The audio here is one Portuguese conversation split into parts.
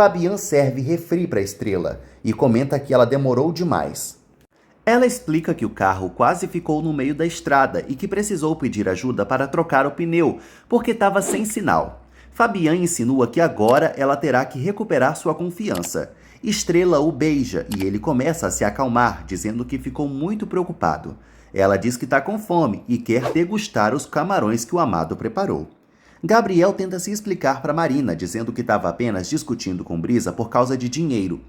Fabian serve refri para Estrela e comenta que ela demorou demais. Ela explica que o carro quase ficou no meio da estrada e que precisou pedir ajuda para trocar o pneu, porque estava sem sinal. Fabian insinua que agora ela terá que recuperar sua confiança. Estrela o beija e ele começa a se acalmar, dizendo que ficou muito preocupado. Ela diz que está com fome e quer degustar os camarões que o amado preparou. Gabriel tenta se explicar para Marina, dizendo que estava apenas discutindo com Brisa por causa de dinheiro.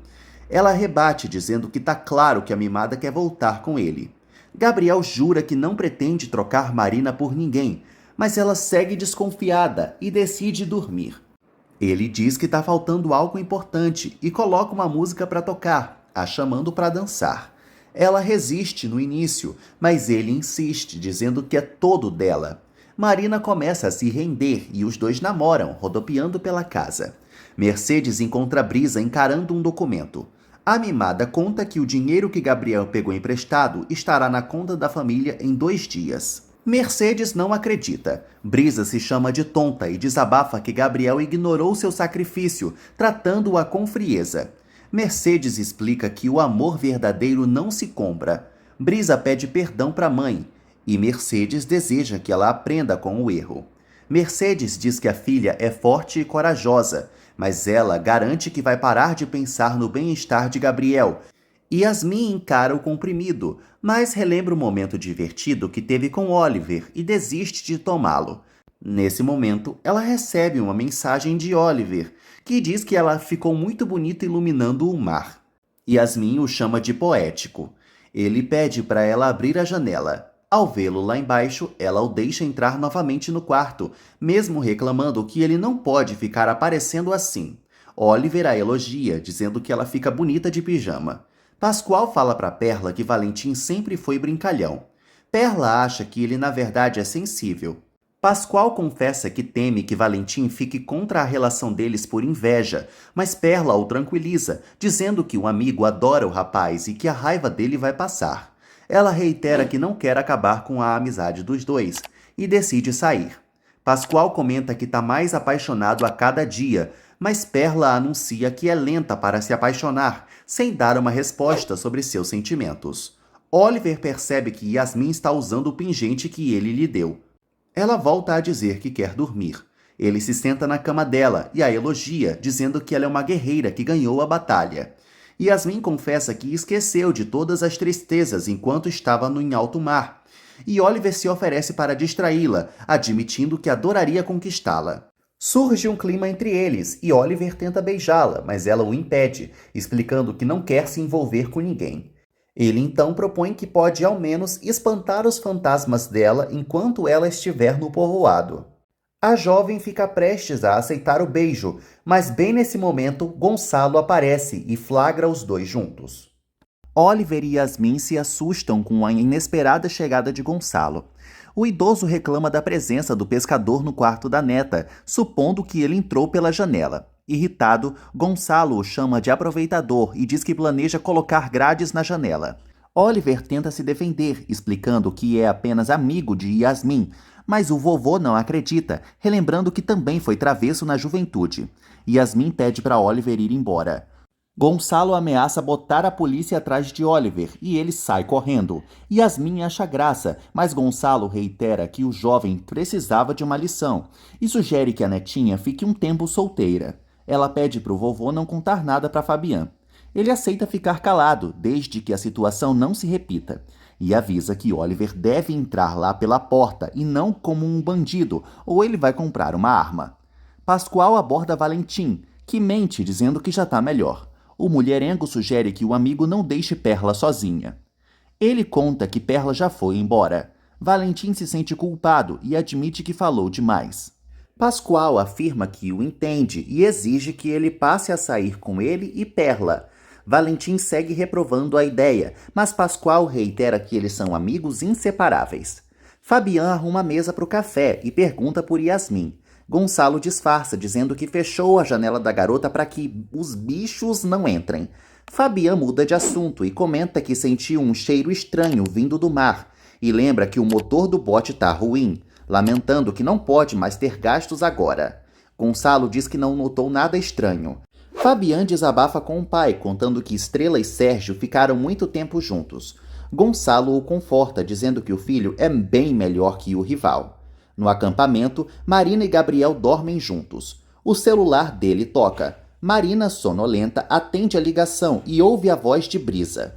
Ela rebate, dizendo que está claro que a mimada quer voltar com ele. Gabriel jura que não pretende trocar Marina por ninguém, mas ela segue desconfiada e decide dormir. Ele diz que está faltando algo importante e coloca uma música para tocar, a chamando para dançar. Ela resiste no início, mas ele insiste, dizendo que é todo dela. Marina começa a se render e os dois namoram, rodopiando pela casa. Mercedes encontra Brisa encarando um documento. A mimada conta que o dinheiro que Gabriel pegou emprestado estará na conta da família em 2 dias. Mercedes não acredita. Brisa se chama de tonta e desabafa que Gabriel ignorou seu sacrifício, tratando-a com frieza. Mercedes explica que o amor verdadeiro não se compra. Brisa pede perdão para a mãe e Mercedes deseja que ela aprenda com o erro. Mercedes diz que a filha é forte e corajosa, mas ela garante que vai parar de pensar no bem-estar de Gabriel. Yasmin encara o comprimido, mas relembra o momento divertido que teve com Oliver e desiste de tomá-lo. Nesse momento, ela recebe uma mensagem de Oliver, que diz que ela ficou muito bonita iluminando o mar. Yasmin o chama de poético. Ele pede para ela abrir a janela. Ao vê-lo lá embaixo, ela o deixa entrar novamente no quarto, mesmo reclamando que ele não pode ficar aparecendo assim. Oliver a elogia, dizendo que ela fica bonita de pijama. Pascoal fala para Perla que Valentim sempre foi brincalhão. Perla acha que ele na verdade é sensível. Pascoal confessa que teme que Valentim fique contra a relação deles por inveja, mas Perla o tranquiliza, dizendo que o amigo adora o rapaz e que a raiva dele vai passar. Ela reitera que não quer acabar com a amizade dos dois e decide sair. Pascoal comenta que está mais apaixonado a cada dia, mas Perla anuncia que é lenta para se apaixonar, sem dar uma resposta sobre seus sentimentos. Oliver percebe que Yasmin está usando o pingente que ele lhe deu. Ela volta a dizer que quer dormir. Ele se senta na cama dela e a elogia, dizendo que ela é uma guerreira que ganhou a batalha. Yasmin confessa que esqueceu de todas as tristezas enquanto estava em alto mar. E Oliver se oferece para distraí-la, admitindo que adoraria conquistá-la. Surge um clima entre eles e Oliver tenta beijá-la, mas ela o impede, explicando que não quer se envolver com ninguém. Ele então propõe que pode ao menos espantar os fantasmas dela enquanto ela estiver no povoado. A jovem fica prestes a aceitar o beijo, mas bem nesse momento Gonçalo aparece e flagra os dois juntos. Oliver e Yasmin se assustam com a inesperada chegada de Gonçalo. O idoso reclama da presença do pescador no quarto da neta, supondo que ele entrou pela janela. Irritado, Gonçalo o chama de aproveitador e diz que planeja colocar grades na janela. Oliver tenta se defender, explicando que é apenas amigo de Yasmin, mas o vovô não acredita, relembrando que também foi travesso na juventude. Yasmin pede para Oliver ir embora. Gonçalo ameaça botar a polícia atrás de Oliver e ele sai correndo. Yasmin acha graça, mas Gonçalo reitera que o jovem precisava de uma lição e sugere que a netinha fique um tempo solteira. Ela pede para o vovô não contar nada para Fabian. Ele aceita ficar calado, desde que a situação não se repita, e avisa que Oliver deve entrar lá pela porta e não como um bandido, ou ele vai comprar uma arma. Pascoal aborda Valentim, que mente dizendo que já está melhor. O mulherengo sugere que o amigo não deixe Perla sozinha. Ele conta que Perla já foi embora. Valentim se sente culpado e admite que falou demais. Pascoal afirma que o entende e exige que ele passe a sair com ele e Perla. Valentim segue reprovando a ideia, mas Pascoal reitera que eles são amigos inseparáveis. Fabian arruma a mesa para o café e pergunta por Yasmin. Gonçalo disfarça, dizendo que fechou a janela da garota para que os bichos não entrem. Fabian muda de assunto e comenta que sentiu um cheiro estranho vindo do mar e lembra que o motor do bote está ruim, lamentando que não pode mais ter gastos agora. Gonçalo diz que não notou nada estranho. Fabian desabafa com o pai, contando que Estrela e Sérgio ficaram muito tempo juntos. Gonçalo o conforta, dizendo que o filho é bem melhor que o rival. No acampamento, Marina e Gabriel dormem juntos. O celular dele toca. Marina, sonolenta, atende a ligação e ouve a voz de Brisa.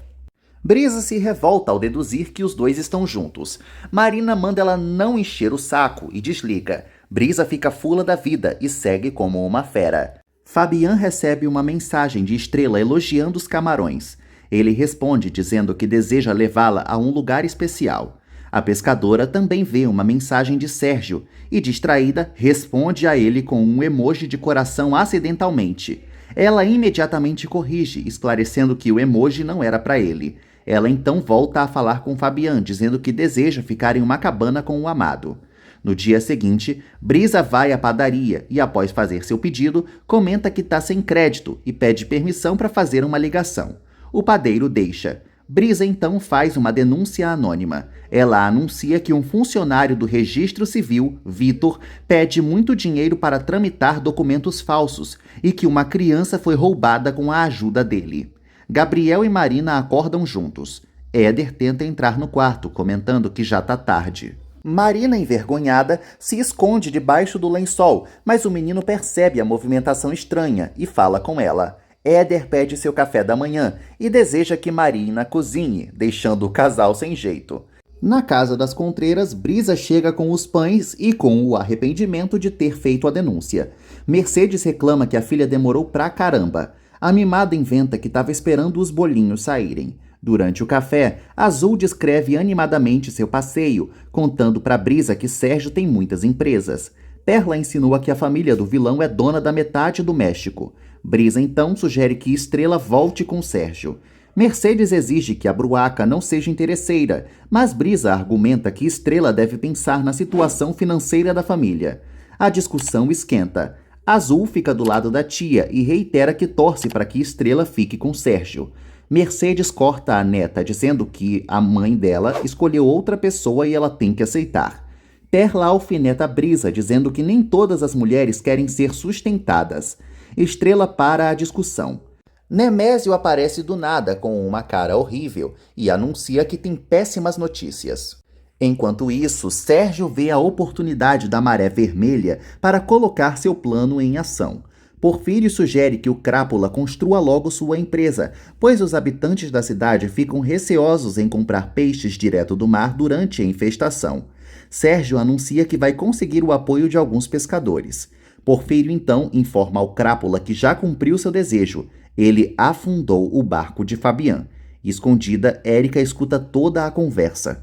Brisa se revolta ao deduzir que os dois estão juntos. Marina manda ela não encher o saco e desliga. Brisa fica fula da vida e segue como uma fera. Fabian recebe uma mensagem de Estrela elogiando os camarões. Ele responde dizendo que deseja levá-la a um lugar especial. A pescadora também vê uma mensagem de Sérgio e, distraída, responde a ele com um emoji de coração acidentalmente. Ela imediatamente corrige, esclarecendo que o emoji não era para ele. Ela então volta a falar com Fabian, dizendo que deseja ficar em uma cabana com o amado. No dia seguinte, Brisa vai à padaria e, após fazer seu pedido, comenta que está sem crédito e pede permissão para fazer uma ligação. O padeiro deixa. Brisa então faz uma denúncia anônima. Ela anuncia que um funcionário do Registro Civil, Vitor, pede muito dinheiro para tramitar documentos falsos e que uma criança foi roubada com a ajuda dele. Gabriel e Marina acordam juntos. Éder tenta entrar no quarto, comentando que já tá tarde. Marina, envergonhada, se esconde debaixo do lençol, mas o menino percebe a movimentação estranha e fala com ela. Éder pede seu café da manhã e deseja que Marina cozinhe, deixando o casal sem jeito. Na casa das Contreiras, Brisa chega com os pães e com o arrependimento de ter feito a denúncia. Mercedes reclama que a filha demorou pra caramba. A mimada inventa que estava esperando os bolinhos saírem. Durante o café, Azul descreve animadamente seu passeio, contando para Brisa que Sérgio tem muitas empresas. Perla insinua que a família do vilão é dona da metade do México. Brisa então sugere que Estrela volte com Sérgio. Mercedes exige que a Bruaca não seja interesseira, mas Brisa argumenta que Estrela deve pensar na situação financeira da família. A discussão esquenta. Azul fica do lado da tia e reitera que torce para que Estrela fique com Sérgio. Mercedes corta a neta, dizendo que a mãe dela escolheu outra pessoa e ela tem que aceitar. Perla alfineta Brisa, dizendo que nem todas as mulheres querem ser sustentadas. Estrela para a discussão. Nemésio aparece do nada com uma cara horrível e anuncia que tem péssimas notícias. Enquanto isso, Sérgio vê a oportunidade da Maré Vermelha para colocar seu plano em ação. Porfírio sugere que o Crápula construa logo sua empresa, pois os habitantes da cidade ficam receosos em comprar peixes direto do mar durante a infestação. Sérgio anuncia que vai conseguir o apoio de alguns pescadores. Porfírio então informa ao Crápula que já cumpriu seu desejo. Ele afundou o barco de Fabian. Escondida, Érica escuta toda a conversa.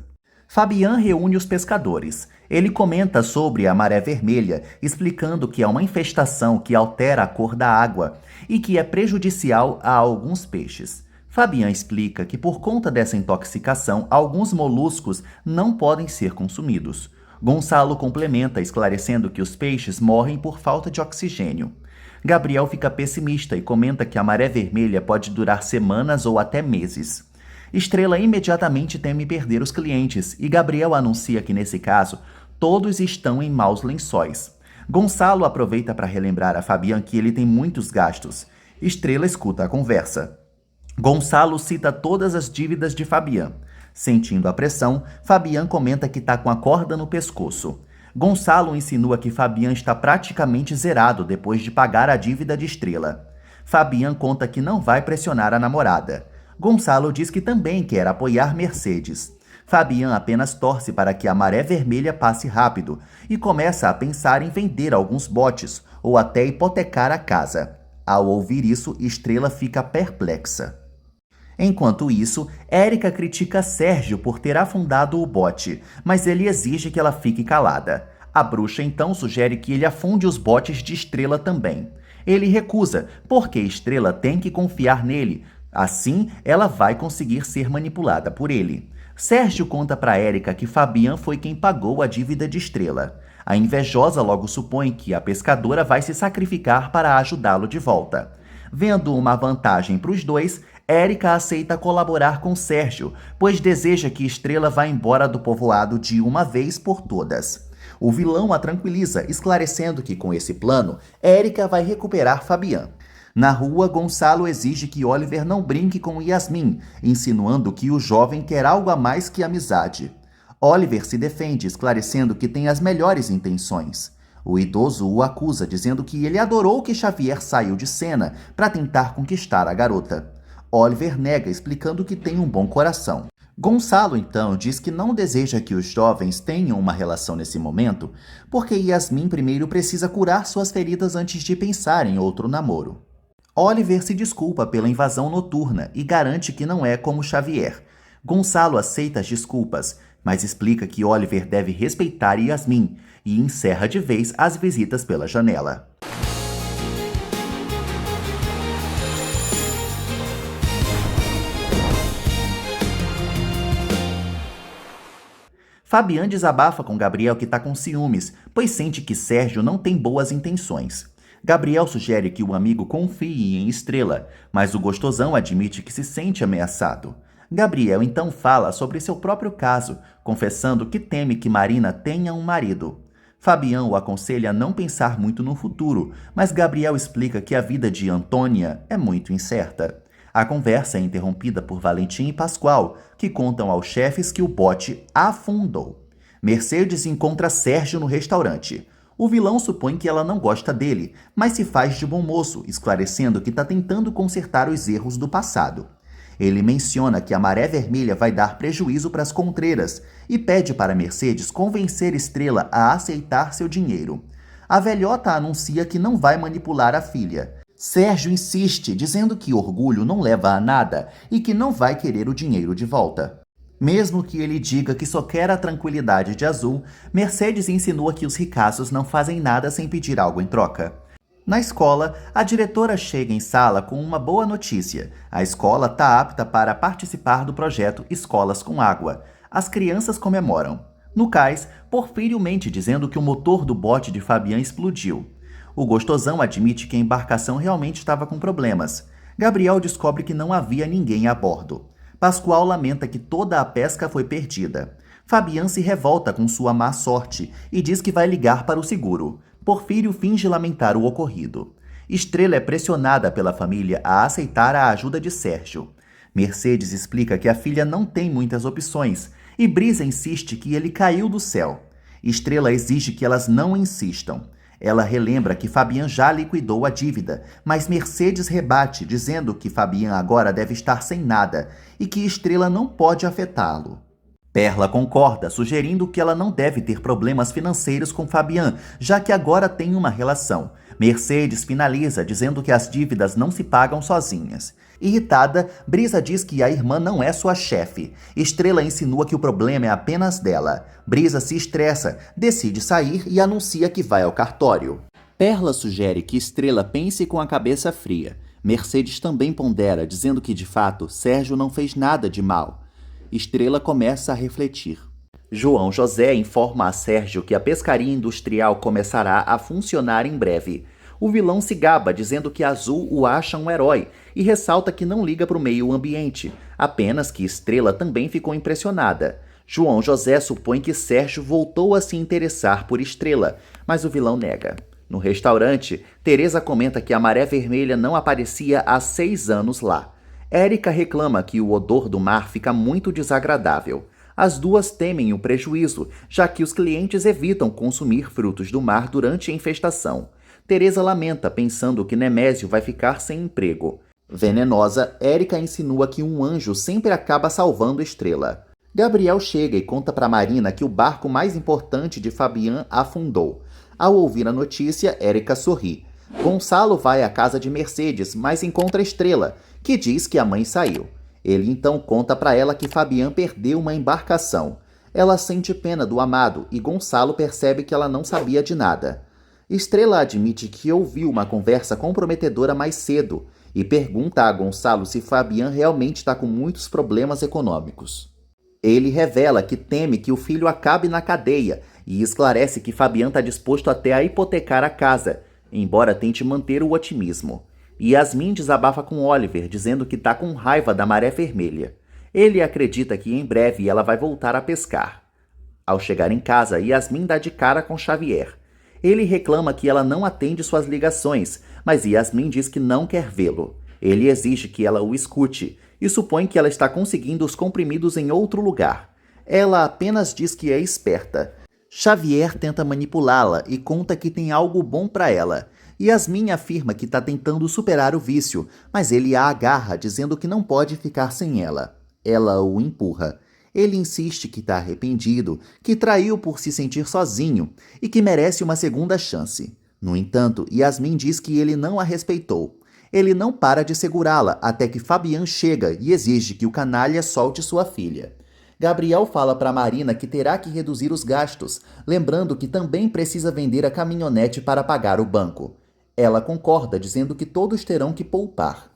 Fabian reúne os pescadores. Ele comenta sobre a maré vermelha, explicando que é uma infestação que altera a cor da água e que é prejudicial a alguns peixes. Fabian explica que por conta dessa intoxicação, alguns moluscos não podem ser consumidos. Gonçalo complementa, esclarecendo que os peixes morrem por falta de oxigênio. Gabriel fica pessimista e comenta que a maré vermelha pode durar semanas ou até meses. Estrela imediatamente teme perder os clientes e Gabriel anuncia que, nesse caso, todos estão em maus lençóis. Gonçalo aproveita para relembrar a Fabian que ele tem muitos gastos. Estrela escuta a conversa. Gonçalo cita todas as dívidas de Fabian. Sentindo a pressão, Fabian comenta que está com a corda no pescoço. Gonçalo insinua que Fabian está praticamente zerado depois de pagar a dívida de Estrela. Fabian conta que não vai pressionar a namorada. Gonçalo diz que também quer apoiar Mercedes. Fabian apenas torce para que a maré vermelha passe rápido e começa a pensar em vender alguns botes ou até hipotecar a casa. Ao ouvir isso, Estrela fica perplexa. Enquanto isso, Érica critica Sérgio por ter afundado o bote, mas ele exige que ela fique calada. A bruxa então sugere que ele afunde os botes de Estrela também. Ele recusa, porque Estrela tem que confiar nele. Assim, ela vai conseguir ser manipulada por ele. Sérgio conta para Érica que Fabian foi quem pagou a dívida de Estrela. A invejosa logo supõe que a pescadora vai se sacrificar para ajudá-lo de volta. Vendo uma vantagem para os dois, Érica aceita colaborar com Sérgio, pois deseja que Estrela vá embora do povoado de uma vez por todas. O vilão a tranquiliza, esclarecendo que com esse plano, Érica vai recuperar Fabian. Na rua, Gonçalo exige que Oliver não brinque com Yasmin, insinuando que o jovem quer algo a mais que amizade. Oliver se defende, esclarecendo que tem as melhores intenções. O idoso o acusa, dizendo que ele adorou que Xavier saiu de cena para tentar conquistar a garota. Oliver nega, explicando que tem um bom coração. Gonçalo, então, diz que não deseja que os jovens tenham uma relação nesse momento, porque Yasmin primeiro precisa curar suas feridas antes de pensar em outro namoro. Oliver se desculpa pela invasão noturna e garante que não é como Xavier. Gonçalo aceita as desculpas, mas explica que Oliver deve respeitar Yasmin e encerra de vez as visitas pela janela. Fabian desabafa com Gabriel que está com ciúmes, pois sente que Sérgio não tem boas intenções. Gabriel sugere que o amigo confie em Estrela, mas o gostosão admite que se sente ameaçado. Gabriel então fala sobre seu próprio caso, confessando que teme que Marina tenha um marido. Fabian o aconselha a não pensar muito no futuro, mas Gabriel explica que a vida de Antônia é muito incerta. A conversa é interrompida por Valentim e Pascoal, que contam aos chefes que o bote afundou. Mercedes encontra Sérgio no restaurante. O vilão supõe que ela não gosta dele, mas se faz de bom moço, esclarecendo que está tentando consertar os erros do passado. Ele menciona que a Maré Vermelha vai dar prejuízo para as contreiras e pede para Mercedes convencer Estrela a aceitar seu dinheiro. A velhota anuncia que não vai manipular a filha. Sérgio insiste, dizendo que orgulho não leva a nada e que não vai querer o dinheiro de volta. Mesmo que ele diga que só quer a tranquilidade de Azul, Mercedes insinua que os ricaços não fazem nada sem pedir algo em troca. Na escola, a diretora chega em sala com uma boa notícia. A escola está apta para participar do projeto Escolas com Água. As crianças comemoram. No cais, Porfírio mente dizendo que o motor do bote de Fabian explodiu. O gostosão admite que a embarcação realmente estava com problemas. Gabriel descobre que não havia ninguém a bordo. Pascoal lamenta que toda a pesca foi perdida. Fabian se revolta com sua má sorte e diz que vai ligar para o seguro. Porfírio finge lamentar o ocorrido. Estrela é pressionada pela família a aceitar a ajuda de Sérgio. Mercedes explica que a filha não tem muitas opções e Brisa insiste que ele caiu do céu. Estrela exige que elas não insistam. Ela relembra que Fabian já liquidou a dívida, mas Mercedes rebate, dizendo que Fabian agora deve estar sem nada e que Estrela não pode afetá-lo. Perla concorda, sugerindo que ela não deve ter problemas financeiros com Fabian, já que agora tem uma relação. Mercedes finaliza, dizendo que as dívidas não se pagam sozinhas. Irritada, Brisa diz que a irmã não é sua chefe. Estrela insinua que o problema é apenas dela. Brisa se estressa, decide sair e anuncia que vai ao cartório. Perla sugere que Estrela pense com a cabeça fria. Mercedes também pondera, dizendo que, de fato, Sérgio não fez nada de mal. Estrela começa a refletir. João José informa a Sérgio que a pescaria industrial começará a funcionar em breve. O vilão se gaba, dizendo que Azul o acha um herói e ressalta que não liga para o meio ambiente, apenas que Estrela também ficou impressionada. João José supõe que Sérgio voltou a se interessar por Estrela, mas o vilão nega. No restaurante, Teresa comenta que a Maré Vermelha não aparecia há 6 anos lá. Érica reclama que o odor do mar fica muito desagradável. As duas temem o prejuízo, já que os clientes evitam consumir frutos do mar durante a infestação. Teresa lamenta, pensando que Nemésio vai ficar sem emprego. Venenosa, Érica insinua que um anjo sempre acaba salvando Estrela. Gabriel chega e conta para Marina que o barco mais importante de Fabian afundou. Ao ouvir a notícia, Érica sorri. Gonçalo vai à casa de Mercedes, mas encontra Estrela, que diz que a mãe saiu. Ele então conta para ela que Fabian perdeu uma embarcação. Ela sente pena do amado e Gonçalo percebe que ela não sabia de nada. Estrela admite que ouviu uma conversa comprometedora mais cedo e pergunta a Gonçalo se Fabian realmente está com muitos problemas econômicos. Ele revela que teme que o filho acabe na cadeia e esclarece que Fabian está disposto até a hipotecar a casa, embora tente manter o otimismo. Yasmin desabafa com Oliver, dizendo que está com raiva da Maré Vermelha. Ele acredita que em breve ela vai voltar a pescar. Ao chegar em casa, Yasmin dá de cara com Xavier. Ele reclama que ela não atende suas ligações, mas Yasmin diz que não quer vê-lo. Ele exige que ela o escute e supõe que ela está conseguindo os comprimidos em outro lugar. Ela apenas diz que é esperta. Xavier tenta manipulá-la e conta que tem algo bom para ela. Yasmin afirma que está tentando superar o vício, mas ele a agarra, dizendo que não pode ficar sem ela. Ela o empurra. Ele insiste que está arrependido, que traiu por se sentir sozinho e que merece uma segunda chance. No entanto, Yasmin diz que ele não a respeitou. Ele não para de segurá-la até que Fabian chega e exige que o canalha solte sua filha. Gabriel fala para Marina que terá que reduzir os gastos, lembrando que também precisa vender a caminhonete para pagar o banco. Ela concorda, dizendo que todos terão que poupar.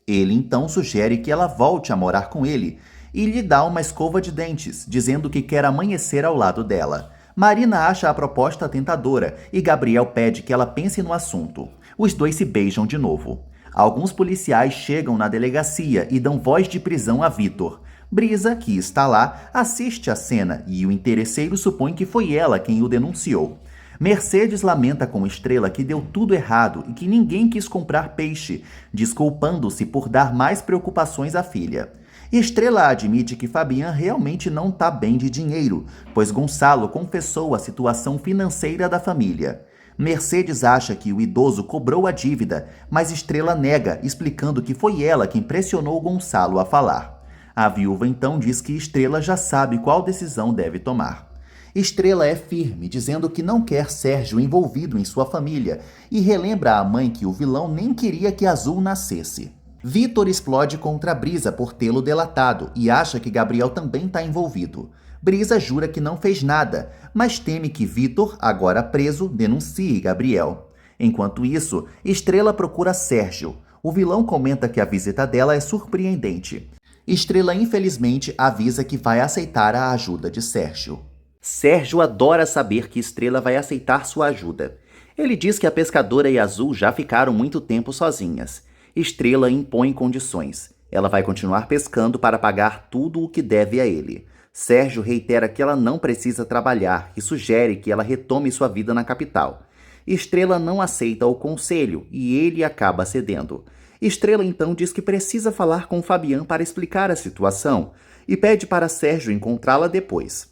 Ele então sugere que ela volte a morar com ele e lhe dá uma escova de dentes, dizendo que quer amanhecer ao lado dela. Marina acha a proposta tentadora e Gabriel pede que ela pense no assunto. Os dois se beijam de novo. Alguns policiais chegam na delegacia e dão voz de prisão a Vitor. Brisa, que está lá, assiste a cena e o interesseiro supõe que foi ela quem o denunciou. Mercedes lamenta com Estrela que deu tudo errado e que ninguém quis comprar peixe, desculpando-se por dar mais preocupações à filha. Estrela admite que Fabian realmente não está bem de dinheiro, pois Gonçalo confessou a situação financeira da família. Mercedes acha que o idoso cobrou a dívida, mas Estrela nega, explicando que foi ela quem pressionou Gonçalo a falar. A viúva então diz que Estrela já sabe qual decisão deve tomar. Estrela é firme, dizendo que não quer Sérgio envolvido em sua família e relembra à mãe que o vilão nem queria que Azul nascesse. Vitor explode contra Brisa por tê-lo delatado e acha que Gabriel também está envolvido. Brisa jura que não fez nada, mas teme que Vitor, agora preso, denuncie Gabriel. Enquanto isso, Estrela procura Sérgio. O vilão comenta que a visita dela é surpreendente. Estrela infelizmente avisa que vai aceitar a ajuda de Sérgio. Sérgio adora saber que Estrela vai aceitar sua ajuda. Ele diz que a pescadora e Azul já ficaram muito tempo sozinhas. Estrela impõe condições. Ela vai continuar pescando para pagar tudo o que deve a ele. Sérgio reitera que ela não precisa trabalhar e sugere que ela retome sua vida na capital. Estrela não aceita o conselho e ele acaba cedendo. Estrela então diz que precisa falar com Fabian para explicar a situação e pede para Sérgio encontrá-la depois.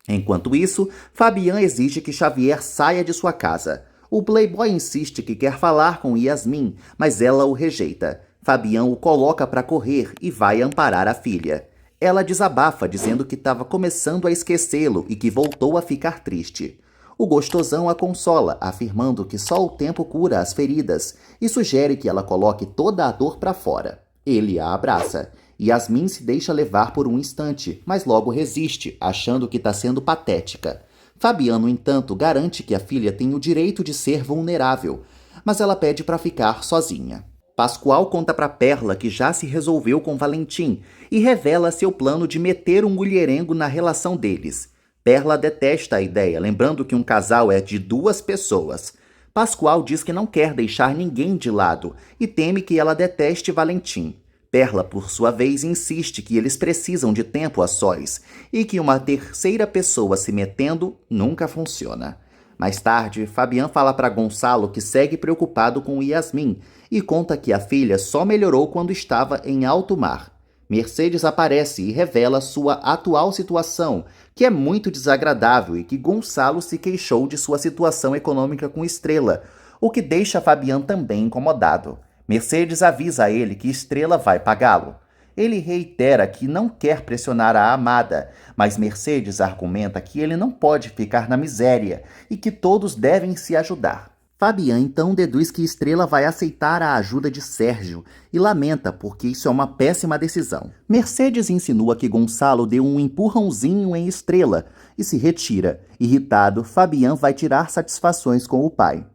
Enquanto isso, Fabian exige que Xavier saia de sua casa. O playboy insiste que quer falar com Yasmin, mas ela o rejeita. Fabian o coloca para correr e vai amparar a filha. Ela desabafa, dizendo que estava começando a esquecê-lo e que voltou a ficar triste. O gostosão a consola, afirmando que só o tempo cura as feridas e sugere que ela coloque toda a dor para fora. Ele a abraça. Yasmin se deixa levar por um instante, mas logo resiste, achando que está sendo patética. Fabian, no entanto, garante que a filha tem o direito de ser vulnerável, mas ela pede para ficar sozinha. Pascoal conta para Perla que já se resolveu com Valentim e revela seu plano de meter um mulherengo na relação deles. Perla detesta a ideia, lembrando que um casal é de 2 pessoas. Pascoal diz que não quer deixar ninguém de lado e teme que ela deteste Valentim. Perla, por sua vez, insiste que eles precisam de tempo a sós e que uma terceira pessoa se metendo nunca funciona. Mais tarde, Fabian fala para Gonçalo que segue preocupado com Yasmin e conta que a filha só melhorou quando estava em alto mar. Mercedes aparece e revela sua atual situação, que é muito desagradável e que Gonçalo se queixou de sua situação econômica com Estrela, o que deixa Fabian também incomodado. Mercedes avisa a ele que Estrela vai pagá-lo. Ele reitera que não quer pressionar a amada, mas Mercedes argumenta que ele não pode ficar na miséria e que todos devem se ajudar. Fabian então deduz que Estrela vai aceitar a ajuda de Sérgio e lamenta porque isso é uma péssima decisão. Mercedes insinua que Gonçalo deu um empurrãozinho em Estrela e se retira. Irritado, Fabian vai tirar satisfações com o pai.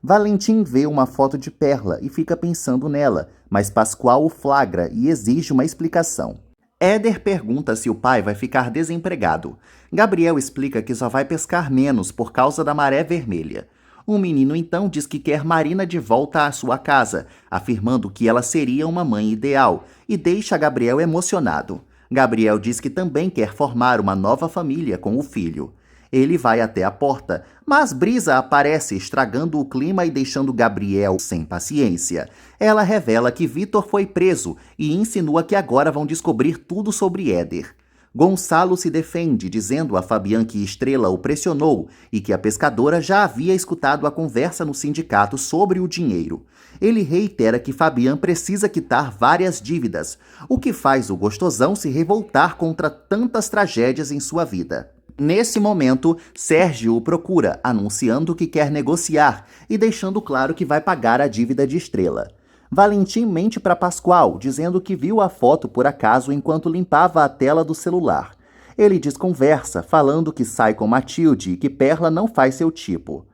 Valentim vê uma foto de Perla e fica pensando nela, mas Pascoal o flagra e exige uma explicação. Éder pergunta se o pai vai ficar desempregado. Gabriel explica que só vai pescar menos por causa da maré vermelha. O menino então diz que quer Marina de volta à sua casa, afirmando que ela seria uma mãe ideal, e deixa Gabriel emocionado. Gabriel diz que também quer formar uma nova família com o filho. Ele vai até a porta, mas Brisa aparece, estragando o clima e deixando Gabriel sem paciência. Ela revela que Vitor foi preso e insinua que agora vão descobrir tudo sobre Éder. Gonçalo se defende, dizendo a Fabian que Estrela o pressionou e que a pescadora já havia escutado a conversa no sindicato sobre o dinheiro. Ele reitera que Fabian precisa quitar várias dívidas, o que faz o gostosão se revoltar contra tantas tragédias em sua vida. Nesse momento, Sérgio o procura, anunciando que quer negociar e deixando claro que vai pagar a dívida de Estrela. Valentim mente para Pascoal, dizendo que viu a foto por acaso enquanto limpava a tela do celular. Ele desconversa, falando que sai com Matilde e que Perla não faz seu tipo.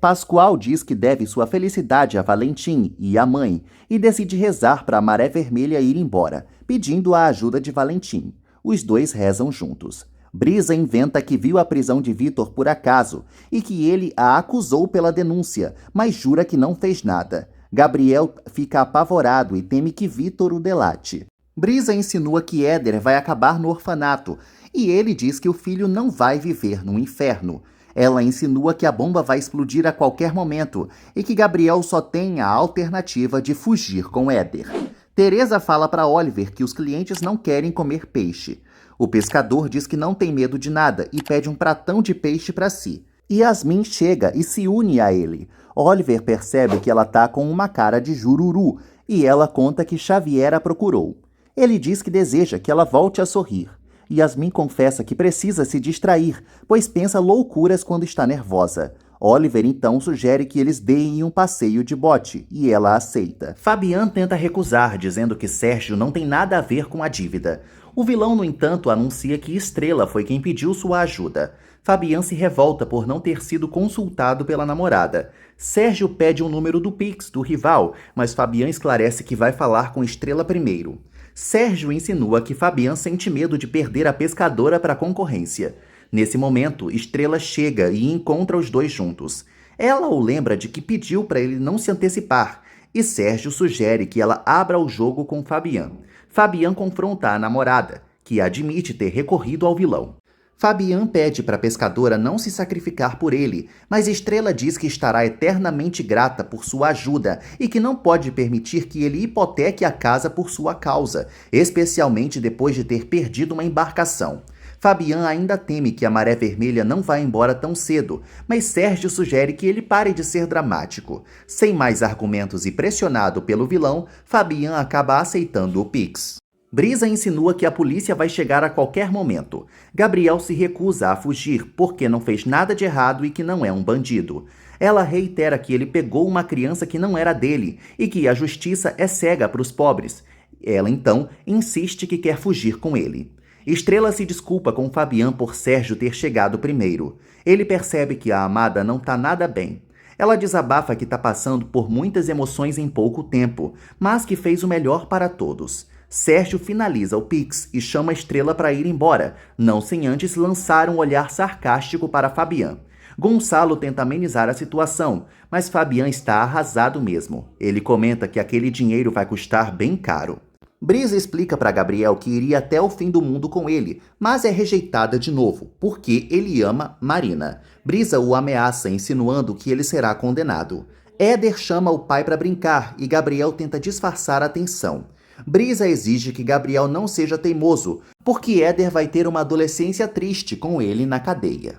Pascoal diz que deve sua felicidade a Valentim e à mãe e decide rezar para a Maré Vermelha ir embora, pedindo a ajuda de Valentim. Os dois rezam juntos. Brisa inventa que viu a prisão de Vitor por acaso e que ele a acusou pela denúncia, mas jura que não fez nada. Gabriel fica apavorado e teme que Vitor o delate. Brisa insinua que Éder vai acabar no orfanato e ele diz que o filho não vai viver no inferno. Ela insinua que a bomba vai explodir a qualquer momento e que Gabriel só tem a alternativa de fugir com Éder. Teresa fala para Oliver que os clientes não querem comer peixe. O pescador diz que não tem medo de nada e pede um pratão de peixe para si. Yasmin chega e se une a ele. Oliver percebe que ela tá com uma cara de jururu e ela conta que Xavier a procurou. Ele diz que deseja que ela volte a sorrir. Yasmin confessa que precisa se distrair, pois pensa loucuras quando está nervosa. Oliver então sugere que eles deem um passeio de bote, e ela aceita. Fabian tenta recusar, dizendo que Sérgio não tem nada a ver com a dívida. O vilão, no entanto, anuncia que Estrela foi quem pediu sua ajuda. Fabian se revolta por não ter sido consultado pela namorada. Sérgio pede um número do Pix do rival, mas Fabian esclarece que vai falar com Estrela primeiro. Sérgio insinua que Fabian sente medo de perder a pescadora para a concorrência. Nesse momento, Estrela chega e encontra os dois juntos. Ela o lembra de que pediu para ele não se antecipar, e Sérgio sugere que ela abra o jogo com Fabian. Fabian confronta a namorada, que admite ter recorrido ao vilão. Fabian pede para a pescadora não se sacrificar por ele, mas Estrela diz que estará eternamente grata por sua ajuda e que não pode permitir que ele hipoteque a casa por sua causa, especialmente depois de ter perdido uma embarcação. Fabian ainda teme que a Maré Vermelha não vá embora tão cedo, mas Sérgio sugere que ele pare de ser dramático. Sem mais argumentos e pressionado pelo vilão, Fabian acaba aceitando o Pix. Brisa insinua que a polícia vai chegar a qualquer momento. Gabriel se recusa a fugir porque não fez nada de errado e que não é um bandido. Ela reitera que ele pegou uma criança que não era dele e que a justiça é cega para os pobres. Ela, então, insiste que quer fugir com ele. Estrela se desculpa com Fabian por Sérgio ter chegado primeiro. Ele percebe que a amada não está nada bem. Ela desabafa que está passando por muitas emoções em pouco tempo, mas que fez o melhor para todos. Sérgio finaliza o Pix e chama a Estrela para ir embora, não sem antes lançar um olhar sarcástico para Fabian. Gonçalo tenta amenizar a situação, mas Fabian está arrasado mesmo. Ele comenta que aquele dinheiro vai custar bem caro. Brisa explica para Gabriel que iria até o fim do mundo com ele, mas é rejeitada de novo, porque ele ama Marina. Brisa o ameaça, insinuando que ele será condenado. Éder chama o pai para brincar e Gabriel tenta disfarçar a tensão. Brisa exige que Gabriel não seja teimoso, porque Éder vai ter uma adolescência triste com ele na cadeia.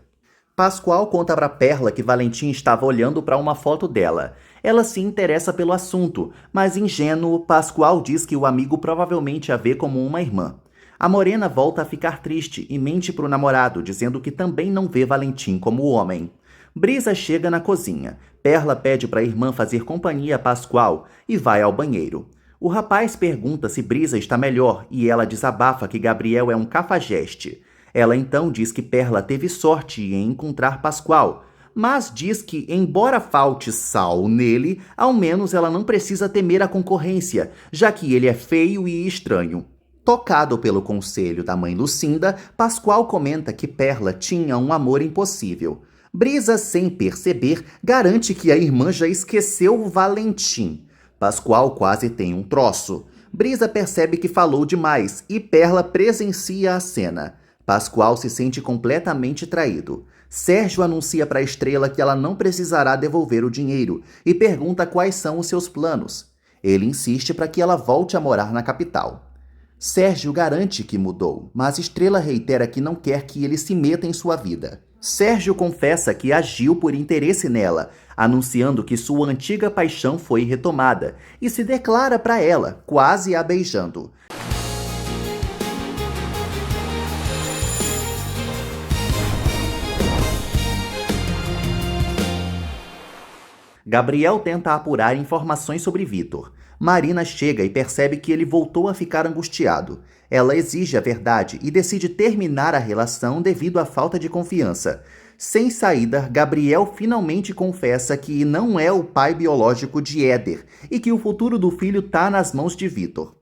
Pascoal conta para Perla que Valentim estava olhando para uma foto dela. Ela se interessa pelo assunto, mas ingênuo, Pascoal diz que o amigo provavelmente a vê como uma irmã. A morena volta a ficar triste e mente para o namorado, dizendo que também não vê Valentim como homem. Brisa chega na cozinha. Perla pede para a irmã fazer companhia a Pascoal e vai ao banheiro. O rapaz pergunta se Brisa está melhor e ela desabafa que Gabriel é um cafajeste. Ela então diz que Perla teve sorte em encontrar Pascoal, mas diz que, embora falte sal nele, ao menos ela não precisa temer a concorrência, já que ele é feio e estranho. Tocado pelo conselho da mãe Lucinda, Pascoal comenta que Perla tinha um amor impossível. Brisa, sem perceber, garante que a irmã já esqueceu o Valentim. Pascoal quase tem um troço. Brisa percebe que falou demais e Perla presencia a cena. Pascoal se sente completamente traído. Sérgio anuncia para Estrela que ela não precisará devolver o dinheiro e pergunta quais são os seus planos. Ele insiste para que ela volte a morar na capital. Sérgio garante que mudou, mas Estrela reitera que não quer que ele se meta em sua vida. Sérgio confessa que agiu por interesse nela, anunciando que sua antiga paixão foi retomada, e se declara para ela, quase a beijando. Gabriel tenta apurar informações sobre Vitor. Marina chega e percebe que ele voltou a ficar angustiado. Ela exige a verdade e decide terminar a relação devido à falta de confiança. Sem saída, Gabriel finalmente confessa que não é o pai biológico de Éder e que o futuro do filho está nas mãos de Vitor.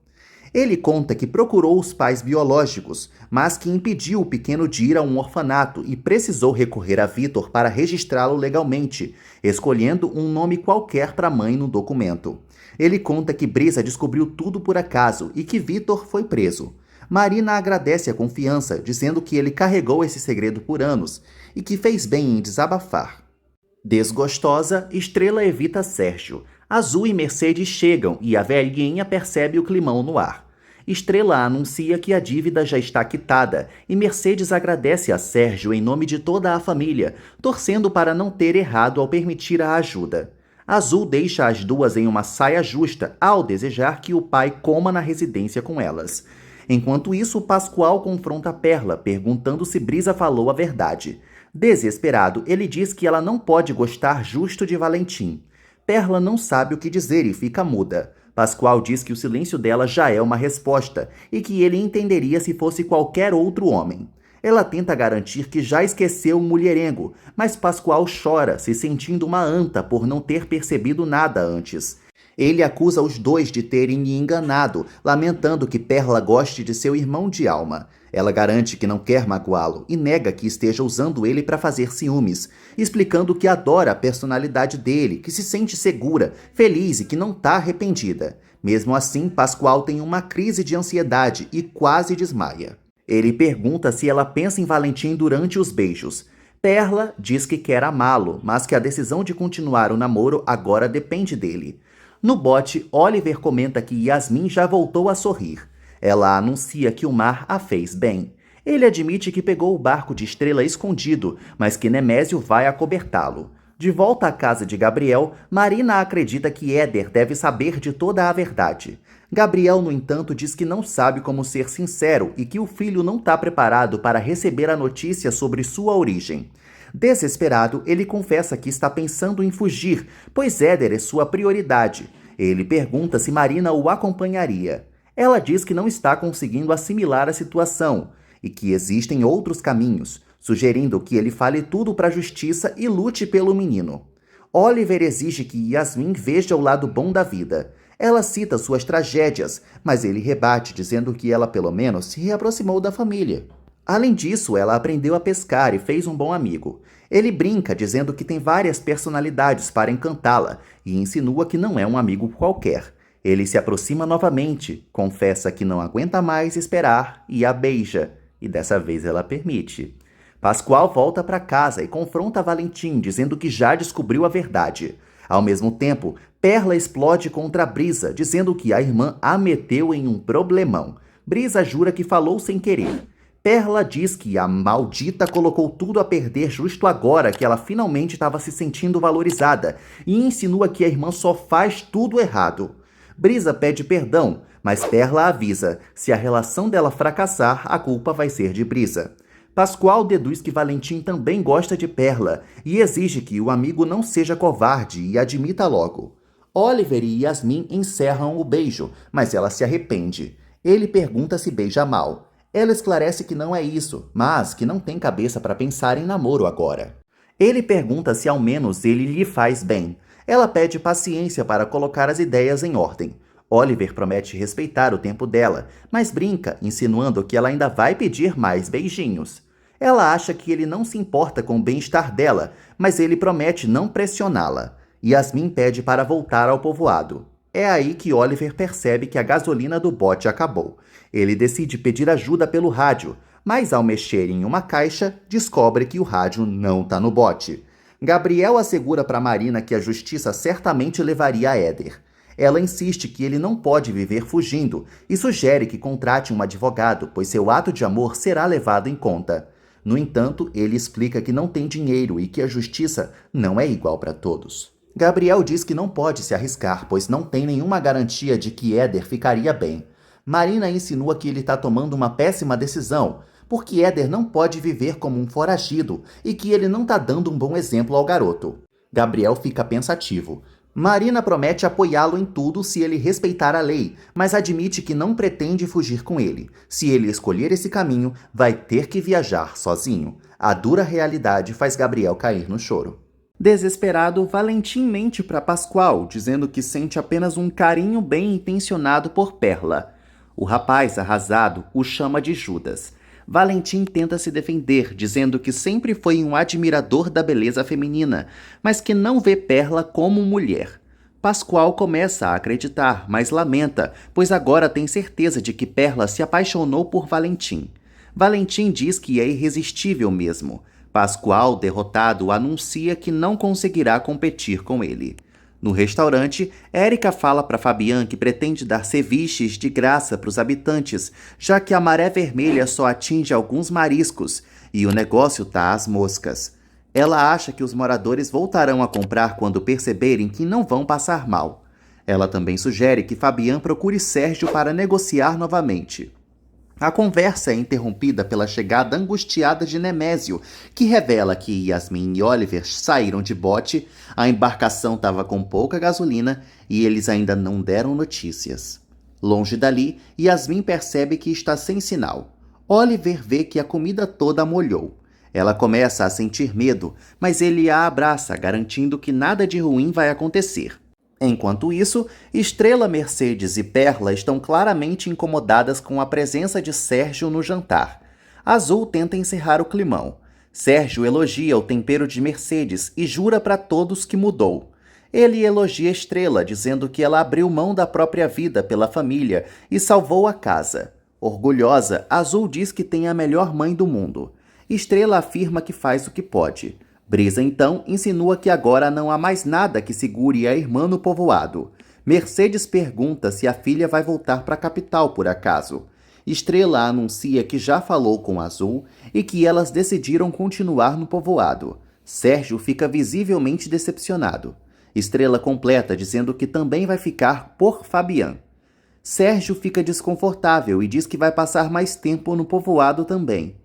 Ele conta que procurou os pais biológicos, mas que impediu o pequeno de ir a um orfanato e precisou recorrer a Vitor para registrá-lo legalmente, escolhendo um nome qualquer para a mãe no documento. Ele conta que Brisa descobriu tudo por acaso e que Vitor foi preso. Marina agradece a confiança, dizendo que ele carregou esse segredo por anos e que fez bem em desabafar. Desgostosa, Estrela evita Sérgio. Azul e Mercedes chegam e a velhinha percebe o climão no ar. Estrela anuncia que a dívida já está quitada e Mercedes agradece a Sérgio em nome de toda a família, torcendo para não ter errado ao permitir a ajuda. Azul deixa as duas em uma saia justa ao desejar que o pai coma na residência com elas. Enquanto isso, Pascoal confronta Perla, perguntando se Brisa falou a verdade. Desesperado, ele diz que ela não pode gostar justo de Valentim. Perla não sabe o que dizer e fica muda. Pascoal diz que o silêncio dela já é uma resposta e que ele entenderia se fosse qualquer outro homem. Ela tenta garantir que já esqueceu o mulherengo, mas Pascoal chora, se sentindo uma anta por não ter percebido nada antes. Ele acusa os dois de terem enganado, lamentando que Perla goste de seu irmão de alma. Ela garante que não quer magoá-lo e nega que esteja usando ele para fazer ciúmes, explicando que adora a personalidade dele, que se sente segura, feliz e que não está arrependida. Mesmo assim, Pascoal tem uma crise de ansiedade e quase desmaia. Ele pergunta se ela pensa em Valentim durante os beijos. Perla diz que quer amá-lo, mas que a decisão de continuar o namoro agora depende dele. No bote, Oliver comenta que Yasmin já voltou a sorrir. Ela anuncia que o mar a fez bem. Ele admite que pegou o barco de Estrela escondido, mas que Nemésio vai acobertá-lo. De volta à casa de Gabriel, Marina acredita que Éder deve saber de toda a verdade. Gabriel, no entanto, diz que não sabe como ser sincero e que o filho não está preparado para receber a notícia sobre sua origem. Desesperado, ele confessa que está pensando em fugir, pois Éder é sua prioridade. Ele pergunta se Marina o acompanharia. Ela diz que não está conseguindo assimilar a situação e que existem outros caminhos, sugerindo que ele fale tudo para a justiça e lute pelo menino. Oliver exige que Yasmin veja o lado bom da vida. Ela cita suas tragédias, mas ele rebate dizendo que ela pelo menos se reaproximou da família. Além disso, ela aprendeu a pescar e fez um bom amigo. Ele brinca dizendo que tem várias personalidades para encantá-la e insinua que não é um amigo qualquer. Ele se aproxima novamente, confessa que não aguenta mais esperar e a beija, e dessa vez ela permite. Pascoal volta para casa e confronta Valentim, dizendo que já descobriu a verdade. Ao mesmo tempo, Perla explode contra Brisa, dizendo que a irmã a meteu em um problemão. Brisa jura que falou sem querer. Perla diz que a maldita colocou tudo a perder justo agora que ela finalmente estava se sentindo valorizada e insinua que a irmã só faz tudo errado. Brisa pede perdão, mas Perla avisa, se a relação dela fracassar, a culpa vai ser de Brisa. Pascoal deduz que Valentim também gosta de Perla e exige que o amigo não seja covarde e admita logo. Oliver e Yasmin encerram o beijo, mas ela se arrepende. Ele pergunta se beija mal. Ela esclarece que não é isso, mas que não tem cabeça para pensar em namoro agora. Ele pergunta se ao menos ele lhe faz bem. Ela pede paciência para colocar as ideias em ordem. Oliver promete respeitar o tempo dela, mas brinca, insinuando que ela ainda vai pedir mais beijinhos. Ela acha que ele não se importa com o bem-estar dela, mas ele promete não pressioná-la. Yasmin pede para voltar ao povoado. É aí que Oliver percebe que a gasolina do bote acabou. Ele decide pedir ajuda pelo rádio, mas ao mexer em uma caixa, descobre que o rádio não está no bote. Gabriel assegura para Marina que a justiça certamente levaria a Éder. Ela insiste que ele não pode viver fugindo e sugere que contrate um advogado, pois seu ato de amor será levado em conta. No entanto, ele explica que não tem dinheiro e que a justiça não é igual para todos. Gabriel diz que não pode se arriscar, pois não tem nenhuma garantia de que Éder ficaria bem. Marina insinua que ele está tomando uma péssima decisão, porque Éder não pode viver como um foragido e que ele não está dando um bom exemplo ao garoto. Gabriel fica pensativo. Marina promete apoiá-lo em tudo se ele respeitar a lei, mas admite que não pretende fugir com ele. Se ele escolher esse caminho, vai ter que viajar sozinho. A dura realidade faz Gabriel cair no choro. Desesperado, Valentim mente para Pascoal, dizendo que sente apenas um carinho bem intencionado por Perla. O rapaz, arrasado, o chama de Judas. Valentim tenta se defender, dizendo que sempre foi um admirador da beleza feminina, mas que não vê Perla como mulher. Pascoal começa a acreditar, mas lamenta, pois agora tem certeza de que Perla se apaixonou por Valentim. Valentim diz que é irresistível mesmo. Pascoal, derrotado, anuncia que não conseguirá competir com ele. No restaurante, Érica fala para Fabian que pretende dar ceviches de graça para os habitantes, já que a maré vermelha só atinge alguns mariscos e o negócio tá às moscas. Ela acha que os moradores voltarão a comprar quando perceberem que não vão passar mal. Ela também sugere que Fabian procure Sérgio para negociar novamente. A conversa é interrompida pela chegada angustiada de Nemésio, que revela que Yasmin e Oliver saíram de bote, a embarcação estava com pouca gasolina e eles ainda não deram notícias. Longe dali, Yasmin percebe que está sem sinal. Oliver vê que a comida toda molhou. Ela começa a sentir medo, mas ele a abraça, garantindo que nada de ruim vai acontecer. Enquanto isso, Estrela, Mercedes e Perla estão claramente incomodadas com a presença de Sérgio no jantar. Azul tenta encerrar o climão. Sérgio elogia o tempero de Mercedes e jura para todos que mudou. Ele elogia Estrela, dizendo que ela abriu mão da própria vida pela família e salvou a casa. Orgulhosa, Azul diz que tem a melhor mãe do mundo. Estrela afirma que faz o que pode. Brisa, então, insinua que agora não há mais nada que segure a irmã no povoado. Mercedes pergunta se a filha vai voltar para a capital por acaso. Estrela anuncia que já falou com Azul e que elas decidiram continuar no povoado. Sérgio fica visivelmente decepcionado. Estrela completa dizendo que também vai ficar por Fabian. Sérgio fica desconfortável e diz que vai passar mais tempo no povoado também.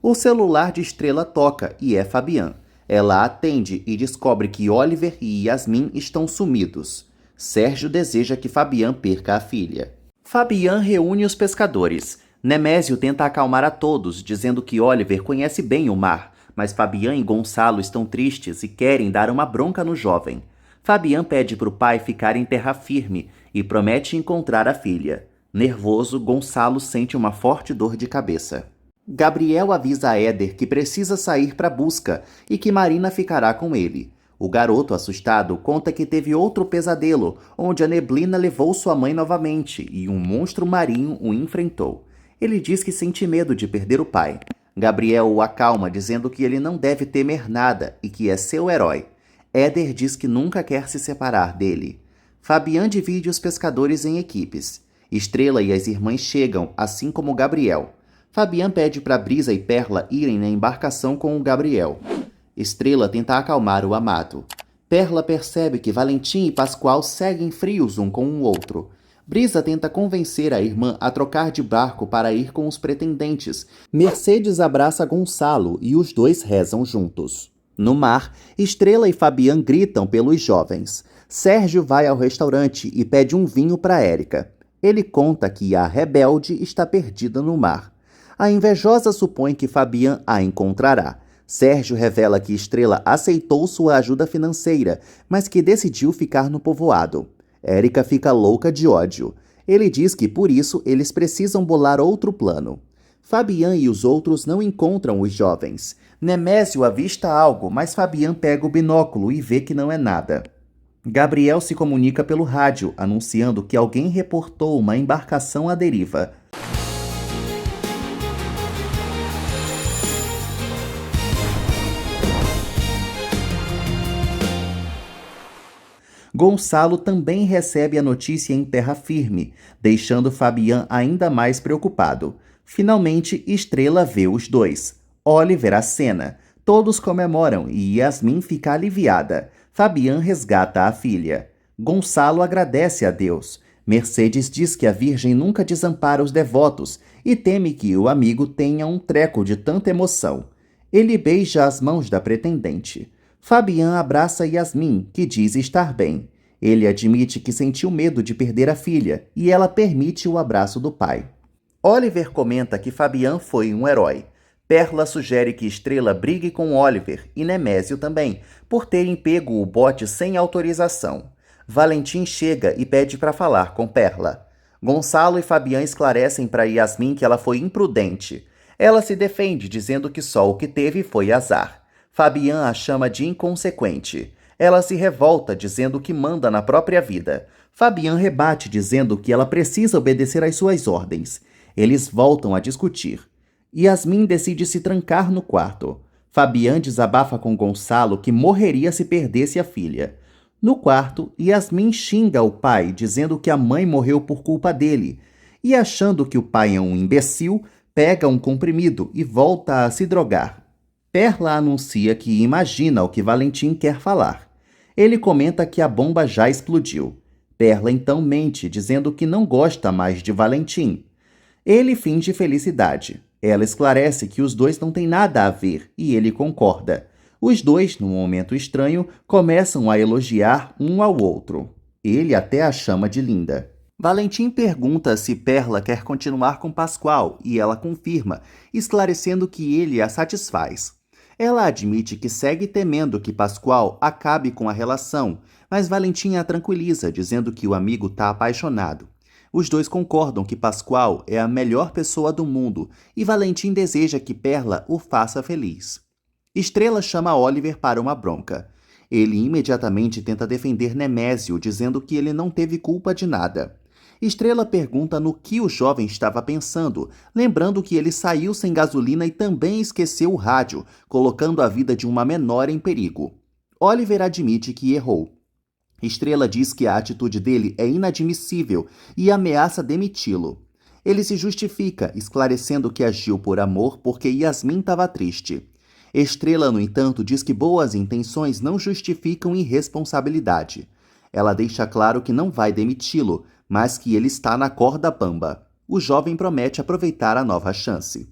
O celular de Estrela toca e é Fabian. Ela atende e descobre que Oliver e Yasmin estão sumidos. Sérgio deseja que Fabian perca a filha. Fabian reúne os pescadores. Nemésio tenta acalmar a todos, dizendo que Oliver conhece bem o mar, mas Fabian e Gonçalo estão tristes e querem dar uma bronca no jovem. Fabian pede para o pai ficar em terra firme e promete encontrar a filha. Nervoso, Gonçalo sente uma forte dor de cabeça. Gabriel avisa a Éder que precisa sair para busca e que Marina ficará com ele. O garoto, assustado, conta que teve outro pesadelo, onde a neblina levou sua mãe novamente e um monstro marinho o enfrentou. Ele diz que sente medo de perder o pai. Gabriel o acalma, dizendo que ele não deve temer nada e que é seu herói. Éder diz que nunca quer se separar dele. Fabian divide os pescadores em equipes. Estrela e as irmãs chegam, assim como Gabriel. Fabian pede para Brisa e Perla irem na embarcação com o Gabriel. Estrela tenta acalmar o amado. Perla percebe que Valentim e Pascoal seguem frios um com o outro. Brisa tenta convencer a irmã a trocar de barco para ir com os pretendentes. Mercedes abraça Gonçalo e os dois rezam juntos. No mar, Estrela e Fabian gritam pelos jovens. Sérgio vai ao restaurante e pede um vinho para Érica. Ele conta que a rebelde está perdida no mar. A invejosa supõe que Fabian a encontrará. Sérgio revela que Estrela aceitou sua ajuda financeira, mas que decidiu ficar no povoado. Érica fica louca de ódio. Ele diz que por isso eles precisam bolar outro plano. Fabian e os outros não encontram os jovens. Nemésio avista algo, mas Fabian pega o binóculo e vê que não é nada. Gabriel se comunica pelo rádio, anunciando que alguém reportou uma embarcação à deriva. Gonçalo também recebe a notícia em terra firme, deixando Fabian ainda mais preocupado. Finalmente, Estrela vê os dois. Oliver acena. Todos comemoram e Yasmin fica aliviada. Fabian resgata a filha. Gonçalo agradece a Deus. Mercedes diz que a Virgem nunca desampara os devotos e teme que o amigo tenha um treco de tanta emoção. Ele beija as mãos da pretendente. Fabian abraça Yasmin, que diz estar bem. Ele admite que sentiu medo de perder a filha e ela permite o abraço do pai. Oliver comenta que Fabian foi um herói. Perla sugere que Estrela brigue com Oliver e Nemésio também, por terem pego o bote sem autorização. Valentim chega e pede para falar com Perla. Gonçalo e Fabian esclarecem para Yasmin que ela foi imprudente. Ela se defende, dizendo que só o que teve foi azar. Fabian a chama de inconsequente. Ela se revolta, dizendo que manda na própria vida. Fabian rebate, dizendo que ela precisa obedecer às suas ordens. Eles voltam a discutir. Yasmin decide se trancar no quarto. Fabian desabafa com Gonçalo que morreria se perdesse a filha. No quarto, Yasmin xinga o pai, dizendo que a mãe morreu por culpa dele. E achando que o pai é um imbecil, pega um comprimido e volta a se drogar. Perla anuncia que imagina o que Valentim quer falar. Ele comenta que a bomba já explodiu. Perla então mente, dizendo que não gosta mais de Valentim. Ele finge felicidade. Ela esclarece que os dois não têm nada a ver e ele concorda. Os dois, num momento estranho, começam a elogiar um ao outro. Ele até a chama de linda. Valentim pergunta se Perla quer continuar com Pascoal e ela confirma, esclarecendo que ele a satisfaz. Ela admite que segue temendo que Pascoal acabe com a relação, mas Valentim a tranquiliza, dizendo que o amigo está apaixonado. Os dois concordam que Pascoal é a melhor pessoa do mundo e Valentim deseja que Perla o faça feliz. Estrela chama Oliver para uma bronca. Ele imediatamente tenta defender Nemésio, dizendo que ele não teve culpa de nada. Estrela pergunta no que o jovem estava pensando, lembrando que ele saiu sem gasolina e também esqueceu o rádio, colocando a vida de uma menor em perigo. Oliver admite que errou. Estrela diz que a atitude dele é inadmissível e ameaça demiti-lo. Ele se justifica, esclarecendo que agiu por amor porque Yasmin estava triste. Estrela, no entanto, diz que boas intenções não justificam irresponsabilidade. Ela deixa claro que não vai demiti-lo, mas que ele está na corda bamba. O jovem promete aproveitar a nova chance.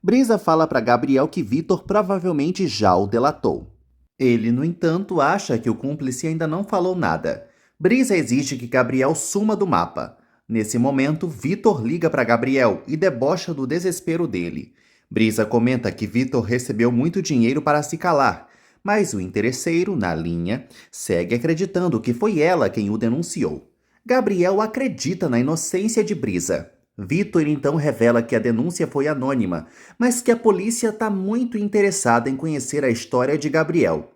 Brisa fala para Gabriel que Vitor provavelmente já o delatou. Ele, no entanto, acha que o cúmplice ainda não falou nada. Brisa exige que Gabriel suma do mapa. Nesse momento, Vitor liga para Gabriel e debocha do desespero dele. Brisa comenta que Vitor recebeu muito dinheiro para se calar, mas o interesseiro, na linha, segue acreditando que foi ela quem o denunciou. Gabriel acredita na inocência de Brisa. Vitor então revela que a denúncia foi anônima, mas que a polícia está muito interessada em conhecer a história de Gabriel.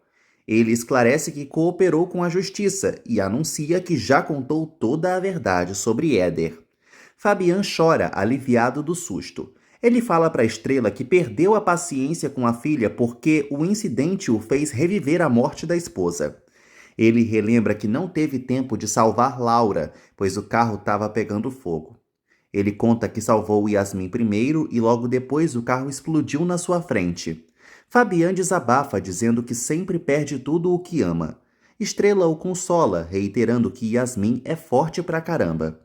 Ele esclarece que cooperou com a justiça e anuncia que já contou toda a verdade sobre Éder. Fabian chora, aliviado do susto. Ele fala para a Estrela que perdeu a paciência com a filha porque o incidente o fez reviver a morte da esposa. Ele relembra que não teve tempo de salvar Laura, pois o carro estava pegando fogo. Ele conta que salvou Yasmin primeiro e logo depois o carro explodiu na sua frente. Fabian desabafa, dizendo que sempre perde tudo o que ama. Estrela o consola, reiterando que Yasmin é forte pra caramba.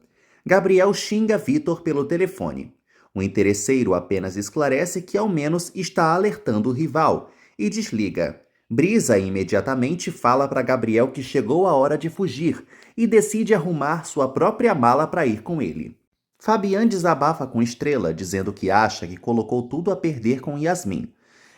Gabriel xinga Vitor pelo telefone. O interesseiro apenas esclarece que ao menos está alertando o rival e desliga. Brisa imediatamente fala para Gabriel que chegou a hora de fugir e decide arrumar sua própria mala para ir com ele. Fabian desabafa com Estrela, dizendo que acha que colocou tudo a perder com Yasmin.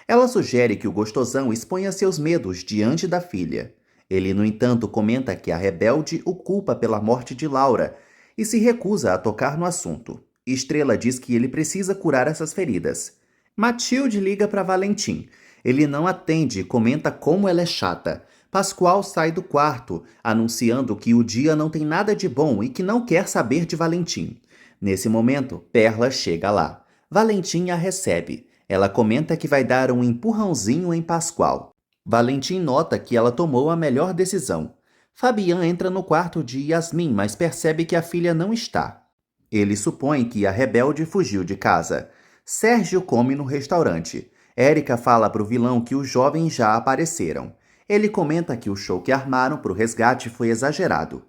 Ela sugere que o gostosão exponha seus medos diante da filha. Ele, no entanto, comenta que a rebelde o culpa pela morte de Laura e se recusa a tocar no assunto. Estrela diz que ele precisa curar essas feridas. Matilde liga para Valentim. Ele não atende e comenta como ela é chata. Pascoal sai do quarto, anunciando que o dia não tem nada de bom e que não quer saber de Valentim. Nesse momento, Perla chega lá. Valentim a recebe. Ela comenta que vai dar um empurrãozinho em Pascoal. Valentim nota que ela tomou a melhor decisão. Fabian entra no quarto de Yasmin, mas percebe que a filha não está. Ele supõe que a rebelde fugiu de casa. Sérgio come no restaurante. Érica fala para o vilão que os jovens já apareceram. Ele comenta que o show que armaram para o resgate foi exagerado.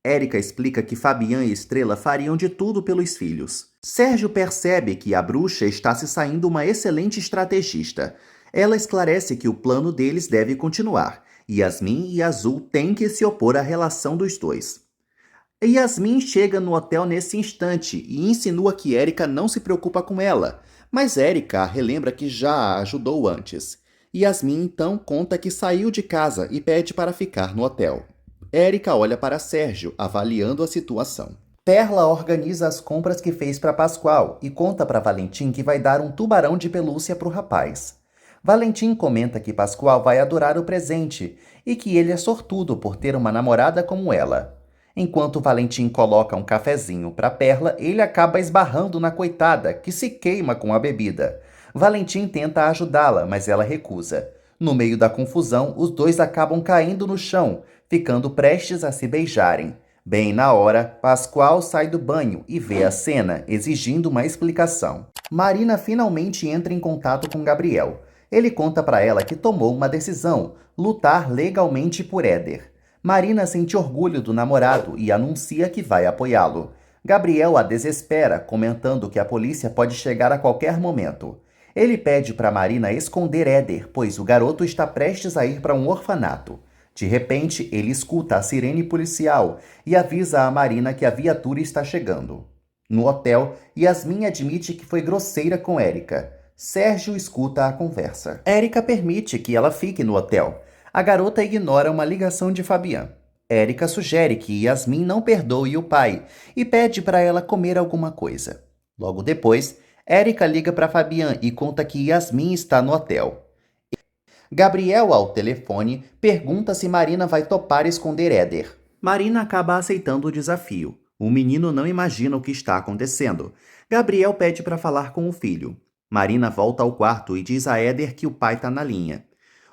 Érica explica que Fabian e Estrela fariam de tudo pelos filhos. Sérgio percebe que a bruxa está se saindo uma excelente estrategista. Ela esclarece que o plano deles deve continuar. Yasmin e Azul têm que se opor à relação dos dois. Yasmin chega no hotel nesse instante e insinua que Érica não se preocupa com ela, mas Érica relembra que já a ajudou antes. Yasmin então conta que saiu de casa e pede para ficar no hotel. Érica olha para Sérgio, avaliando a situação. Perla organiza as compras que fez para Pascoal e conta para Valentim que vai dar um tubarão de pelúcia para o rapaz. Valentim comenta que Pascoal vai adorar o presente e que ele é sortudo por ter uma namorada como ela. Enquanto Valentim coloca um cafezinho para Perla, ele acaba esbarrando na coitada, que se queima com a bebida. Valentim tenta ajudá-la, mas ela recusa. No meio da confusão, os dois acabam caindo no chão, ficando prestes a se beijarem. Bem na hora, Pascoal sai do banho e vê a cena, exigindo uma explicação. Marina finalmente entra em contato com Gabriel. Ele conta para ela que tomou uma decisão, lutar legalmente por Éder. Marina sente orgulho do namorado e anuncia que vai apoiá-lo. Gabriel a desespera, comentando que a polícia pode chegar a qualquer momento. Ele pede para Marina esconder Éder, pois o garoto está prestes a ir para um orfanato. De repente, ele escuta a sirene policial e avisa a Marina que a viatura está chegando. No hotel, Yasmin admite que foi grosseira com Érica. Sérgio escuta a conversa. Érica permite que ela fique no hotel. A garota ignora uma ligação de Fabian. Érica sugere que Yasmin não perdoe o pai e pede para ela comer alguma coisa. Logo depois, Érica liga para Fabian e conta que Yasmin está no hotel. Gabriel, ao telefone, pergunta se Marina vai topar esconder Éder. Marina acaba aceitando o desafio. O menino não imagina o que está acontecendo. Gabriel pede para falar com o filho. Marina volta ao quarto e diz a Éder que o pai está na linha.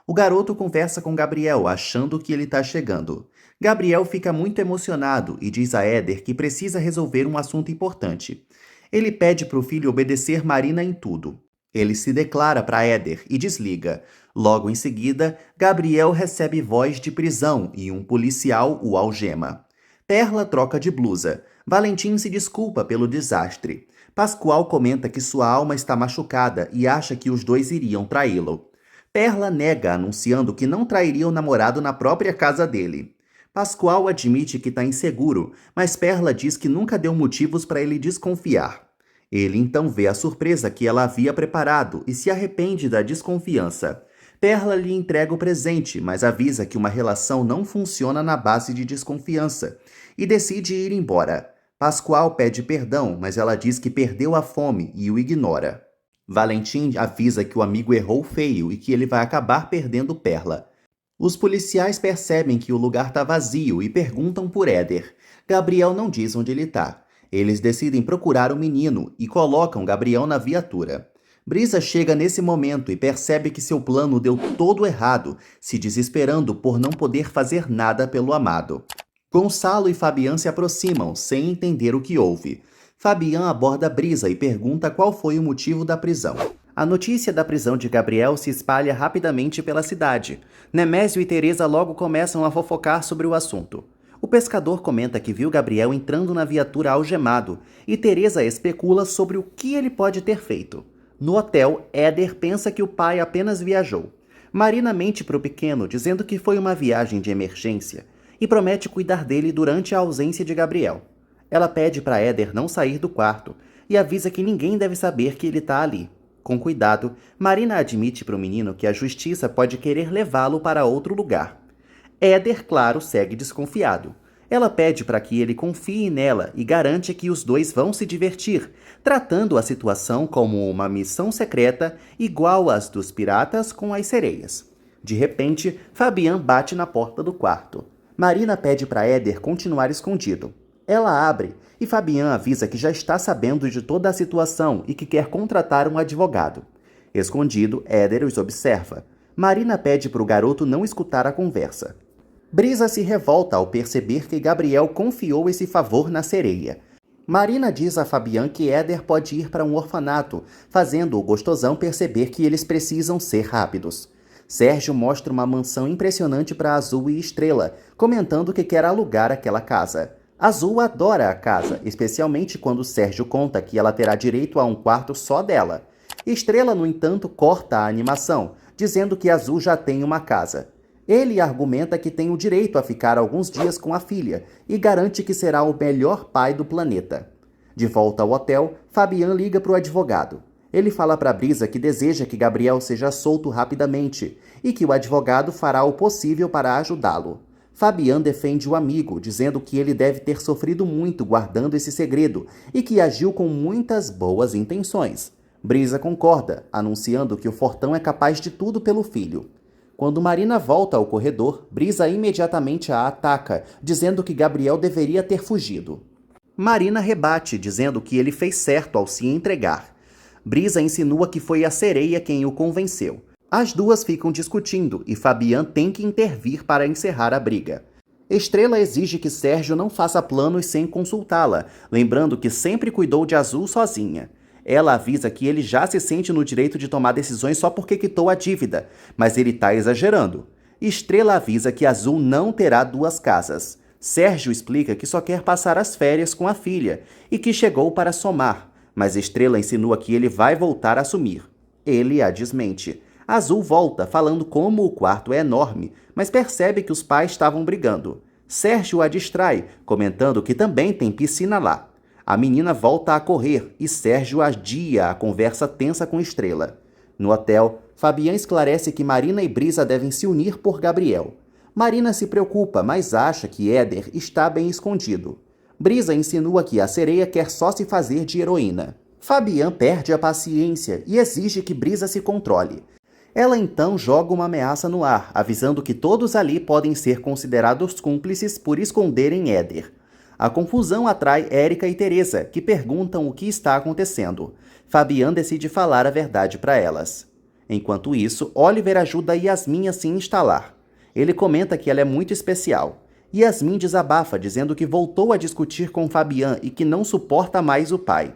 O garoto conversa com Gabriel, achando que ele está chegando. Gabriel fica muito emocionado e diz a Éder que precisa resolver um assunto importante. Ele pede para o filho obedecer Marina em tudo. Ele se declara para Éder e desliga. Logo em seguida, Gabriel recebe voz de prisão e um policial o algema. Perla troca de blusa. Valentim se desculpa pelo desastre. Pascoal comenta que sua alma está machucada e acha que os dois iriam traí-lo. Perla nega, anunciando que não trairia o namorado na própria casa dele. Pascoal admite que está inseguro, mas Perla diz que nunca deu motivos para ele desconfiar. Ele então vê a surpresa que ela havia preparado e se arrepende da desconfiança. Perla lhe entrega o presente, mas avisa que uma relação não funciona na base de desconfiança e decide ir embora. Pascoal pede perdão, mas ela diz que perdeu a fome e o ignora. Valentim avisa que o amigo errou feio e que ele vai acabar perdendo Perla. Os policiais percebem que o lugar está vazio e perguntam por Éder. Gabriel não diz onde ele está. Eles decidem procurar o menino e colocam Gabriel na viatura. Brisa chega nesse momento e percebe que seu plano deu todo errado, se desesperando por não poder fazer nada pelo amado. Gonçalo e Fabian se aproximam, sem entender o que houve. Fabian aborda Brisa e pergunta qual foi o motivo da prisão. A notícia da prisão de Gabriel se espalha rapidamente pela cidade. Nemésio e Teresa logo começam a fofocar sobre o assunto. O pescador comenta que viu Gabriel entrando na viatura algemado e Teresa especula sobre o que ele pode ter feito. No hotel, Éder pensa que o pai apenas viajou. Marina mente para o pequeno, dizendo que foi uma viagem de emergência e promete cuidar dele durante a ausência de Gabriel. Ela pede para Éder não sair do quarto e avisa que ninguém deve saber que ele está ali. Com cuidado, Marina admite para o menino que a justiça pode querer levá-lo para outro lugar. Éder, claro, segue desconfiado. Ela pede para que ele confie nela e garante que os dois vão se divertir, tratando a situação como uma missão secreta igual às dos piratas com as sereias. De repente, Fabian bate na porta do quarto. Marina pede para Éder continuar escondido. Ela abre e Fabian avisa que já está sabendo de toda a situação e que quer contratar um advogado. Escondido, Éder os observa. Marina pede para o garoto não escutar a conversa. Brisa se revolta ao perceber que Gabriel confiou esse favor na sereia. Marina diz a Fabian que Éder pode ir para um orfanato, fazendo o gostosão perceber que eles precisam ser rápidos. Sérgio mostra uma mansão impressionante para Azul e Estrela, comentando que quer alugar aquela casa. Azul adora a casa, especialmente quando Sérgio conta que ela terá direito a um quarto só dela. Estrela, no entanto, corta a animação, dizendo que Azul já tem uma casa. Ele argumenta que tem o direito a ficar alguns dias com a filha e garante que será o melhor pai do planeta. De volta ao hotel, Fabian liga para o advogado. Ele fala para Brisa que deseja que Gabriel seja solto rapidamente e que o advogado fará o possível para ajudá-lo. Fabian defende o amigo, dizendo que ele deve ter sofrido muito guardando esse segredo e que agiu com muitas boas intenções. Brisa concorda, anunciando que o Fortão é capaz de tudo pelo filho. Quando Marina volta ao corredor, Brisa imediatamente a ataca, dizendo que Gabriel deveria ter fugido. Marina rebate, dizendo que ele fez certo ao se entregar. Brisa insinua que foi a sereia quem o convenceu. As duas ficam discutindo e Fabian tem que intervir para encerrar a briga. Estrela exige que Sérgio não faça planos sem consultá-la, lembrando que sempre cuidou de Azul sozinha. Ela avisa que ele já se sente no direito de tomar decisões só porque quitou a dívida, mas ele está exagerando. Estrela avisa que Azul não terá 2 casas. Sérgio explica que só quer passar as férias com a filha e que chegou para somar, mas Estrela insinua que ele vai voltar a assumir. Ele a desmente. Azul volta, falando como o quarto é enorme, mas percebe que os pais estavam brigando. Sérgio a distrai, comentando que também tem piscina lá. A menina volta a correr e Sérgio adia a conversa tensa com Estrela. No hotel, Fabian esclarece que Marina e Brisa devem se unir por Gabriel. Marina se preocupa, mas acha que Éder está bem escondido. Brisa insinua que a sereia quer só se fazer de heroína. Fabian perde a paciência e exige que Brisa se controle. Ela então joga uma ameaça no ar, avisando que todos ali podem ser considerados cúmplices por esconderem Éder. A confusão atrai Érica e Teresa, que perguntam o que está acontecendo. Fabian decide falar a verdade para elas. Enquanto isso, Oliver ajuda Yasmin a se instalar. Ele comenta que ela é muito especial. Yasmin desabafa, dizendo que voltou a discutir com Fabian e que não suporta mais o pai.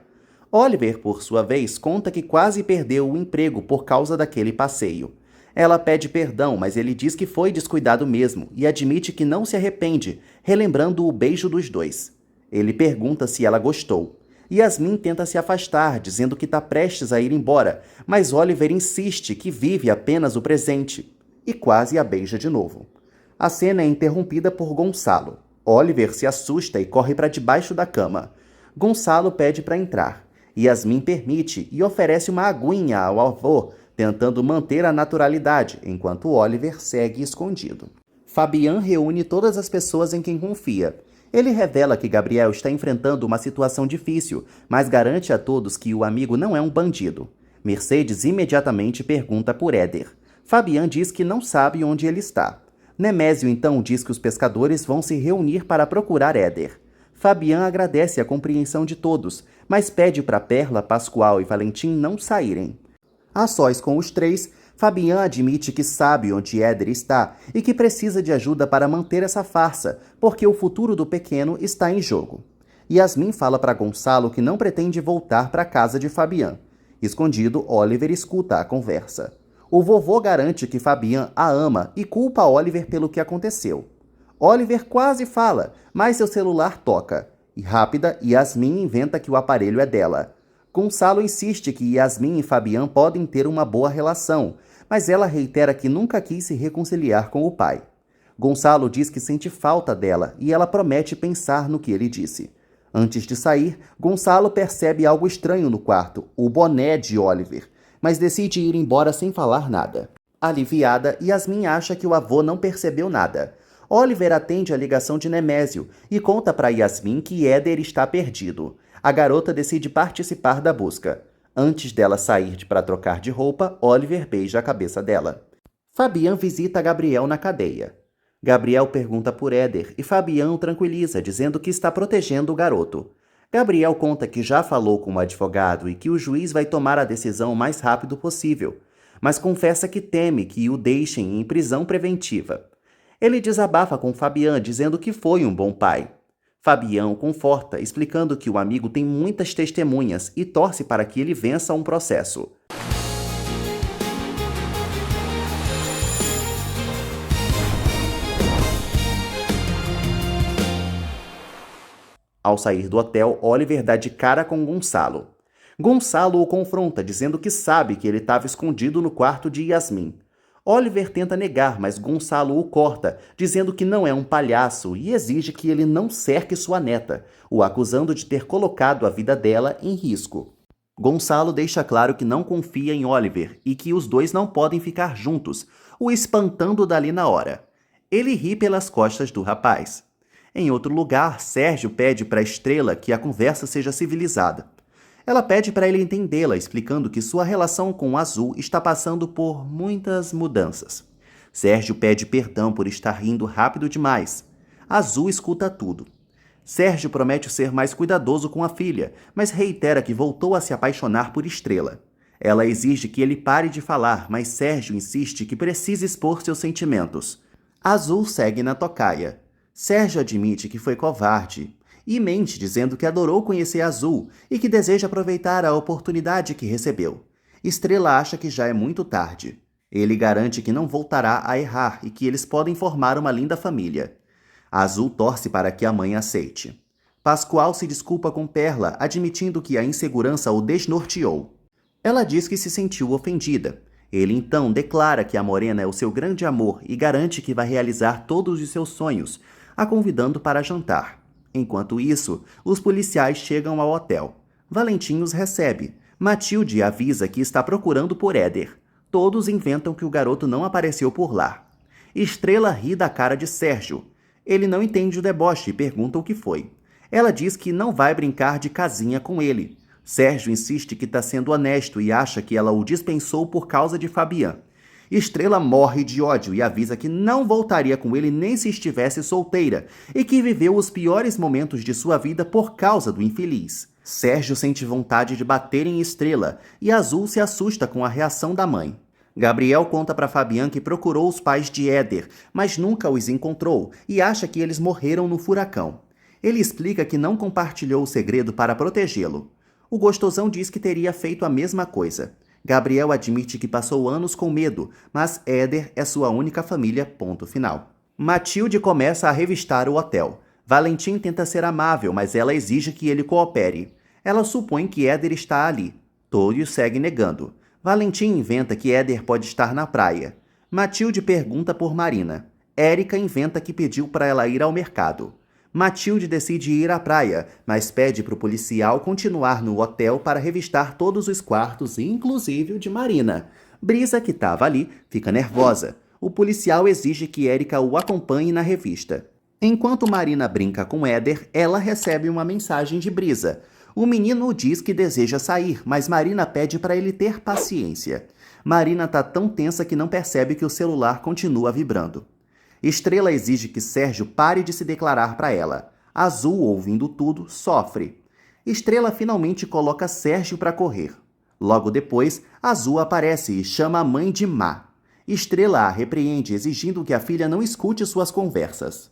Oliver, por sua vez, conta que quase perdeu o emprego por causa daquele passeio. Ela pede perdão, mas ele diz que foi descuidado mesmo e admite que não se arrepende, relembrando o beijo dos dois. Ele pergunta se ela gostou. Yasmin tenta se afastar, dizendo que está prestes a ir embora, mas Oliver insiste que vive apenas o presente e quase a beija de novo. A cena é interrompida por Gonçalo. Oliver se assusta e corre para debaixo da cama. Gonçalo pede para entrar. Yasmin permite e oferece uma aguinha ao avô, tentando manter a naturalidade, enquanto Oliver segue escondido. Fabian reúne todas as pessoas em quem confia. Ele revela que Gabriel está enfrentando uma situação difícil, mas garante a todos que o amigo não é um bandido. Mercedes imediatamente pergunta por Éder. Fabian diz que não sabe onde ele está. Nemésio então diz que os pescadores vão se reunir para procurar Éder. Fabian agradece a compreensão de todos, mas pede para Perla, Pascoal e Valentim não saírem. A sós com os 3, Fabian admite que sabe onde Éder está e que precisa de ajuda para manter essa farsa, porque o futuro do pequeno está em jogo. Yasmin fala para Gonçalo que não pretende voltar para a casa de Fabian. Escondido, Oliver escuta a conversa. O vovô garante que Fabian a ama e culpa Oliver pelo que aconteceu. Oliver quase fala, mas seu celular toca. E rápida, Yasmin inventa que o aparelho é dela. Gonçalo insiste que Yasmin e Fabian podem ter uma boa relação, mas ela reitera que nunca quis se reconciliar com o pai. Gonçalo diz que sente falta dela e ela promete pensar no que ele disse. Antes de sair, Gonçalo percebe algo estranho no quarto, o boné de Oliver, mas decide ir embora sem falar nada. Aliviada, Yasmin acha que o avô não percebeu nada. Oliver atende a ligação de Nemésio e conta para Yasmin que Éder está perdido. A garota decide participar da busca. Antes dela sair para trocar de roupa, Oliver beija a cabeça dela. Fabian visita Gabriel na cadeia. Gabriel pergunta por Éder e Fabian o tranquiliza, dizendo que está protegendo o garoto. Gabriel conta que já falou com o advogado e que o juiz vai tomar a decisão o mais rápido possível, mas confessa que teme que o deixem em prisão preventiva. Ele desabafa com Fabian, dizendo que foi um bom pai. Fabian o conforta, explicando que o amigo tem muitas testemunhas e torce para que ele vença um processo. Ao sair do hotel, Oliver dá de cara com Gonçalo. Gonçalo o confronta, dizendo que sabe que ele estava escondido no quarto de Yasmin. Oliver tenta negar, mas Gonçalo o corta, dizendo que não é um palhaço e exige que ele não cerque sua neta, o acusando de ter colocado a vida dela em risco. Gonçalo deixa claro que não confia em Oliver e que os dois não podem ficar juntos, o espantando dali na hora. Ele ri pelas costas do rapaz. Em outro lugar, Sérgio pede para Estrela que a conversa seja civilizada. Ela pede para ele entendê-la, explicando que sua relação com o Azul está passando por muitas mudanças. Sérgio pede perdão por estar rindo rápido demais. Azul escuta tudo. Sérgio promete ser mais cuidadoso com a filha, mas reitera que voltou a se apaixonar por Estrela. Ela exige que ele pare de falar, mas Sérgio insiste que precisa expor seus sentimentos. Azul segue na tocaia. Sérgio admite que foi covarde e mente dizendo que adorou conhecer Azul e que deseja aproveitar a oportunidade que recebeu. Estrela acha que já é muito tarde. Ele garante que não voltará a errar e que eles podem formar uma linda família. Azul torce para que a mãe aceite. Pascoal se desculpa com Perla, admitindo que a insegurança o desnorteou. Ela diz que se sentiu ofendida. Ele então declara que a Morena é o seu grande amor e garante que vai realizar todos os seus sonhos, a convidando para jantar. Enquanto isso, os policiais chegam ao hotel. Valentim os recebe. Matilde avisa que está procurando por Éder. Todos inventam que o garoto não apareceu por lá. Estrela ri da cara de Sérgio. Ele não entende o deboche e pergunta o que foi. Ela diz que não vai brincar de casinha com ele. Sérgio insiste que está sendo honesto e acha que ela o dispensou por causa de Fabian. Estrela morre de ódio e avisa que não voltaria com ele nem se estivesse solteira e que viveu os piores momentos de sua vida por causa do infeliz. Sérgio sente vontade de bater em Estrela e Azul se assusta com a reação da mãe. Gabriel conta para Fabian que procurou os pais de Éder, mas nunca os encontrou e acha que eles morreram no furacão. Ele explica que não compartilhou o segredo para protegê-lo. O gostosão diz que teria feito a mesma coisa. Gabriel admite que passou anos com medo, mas Éder é sua única família, ponto final. Matilde começa a revistar o hotel. Valentim tenta ser amável, mas ela exige que ele coopere. Ela supõe que Éder está ali. Todos seguem negando. Valentim inventa que Éder pode estar na praia. Matilde pergunta por Marina. Érica inventa que pediu para ela ir ao mercado. Matilde decide ir à praia, mas pede para o policial continuar no hotel para revistar todos os quartos, inclusive o de Marina. Brisa, que estava ali, fica nervosa. O policial exige que Érica o acompanhe na revista. Enquanto Marina brinca com Éder, ela recebe uma mensagem de Brisa. O menino diz que deseja sair, mas Marina pede para ele ter paciência. Marina está tão tensa que não percebe que o celular continua vibrando. Estrela exige que Sérgio pare de se declarar para ela. Azul, ouvindo tudo, sofre. Estrela finalmente coloca Sérgio para correr. Logo depois, Azul aparece e chama a mãe de má. Estrela a repreende, exigindo que a filha não escute suas conversas.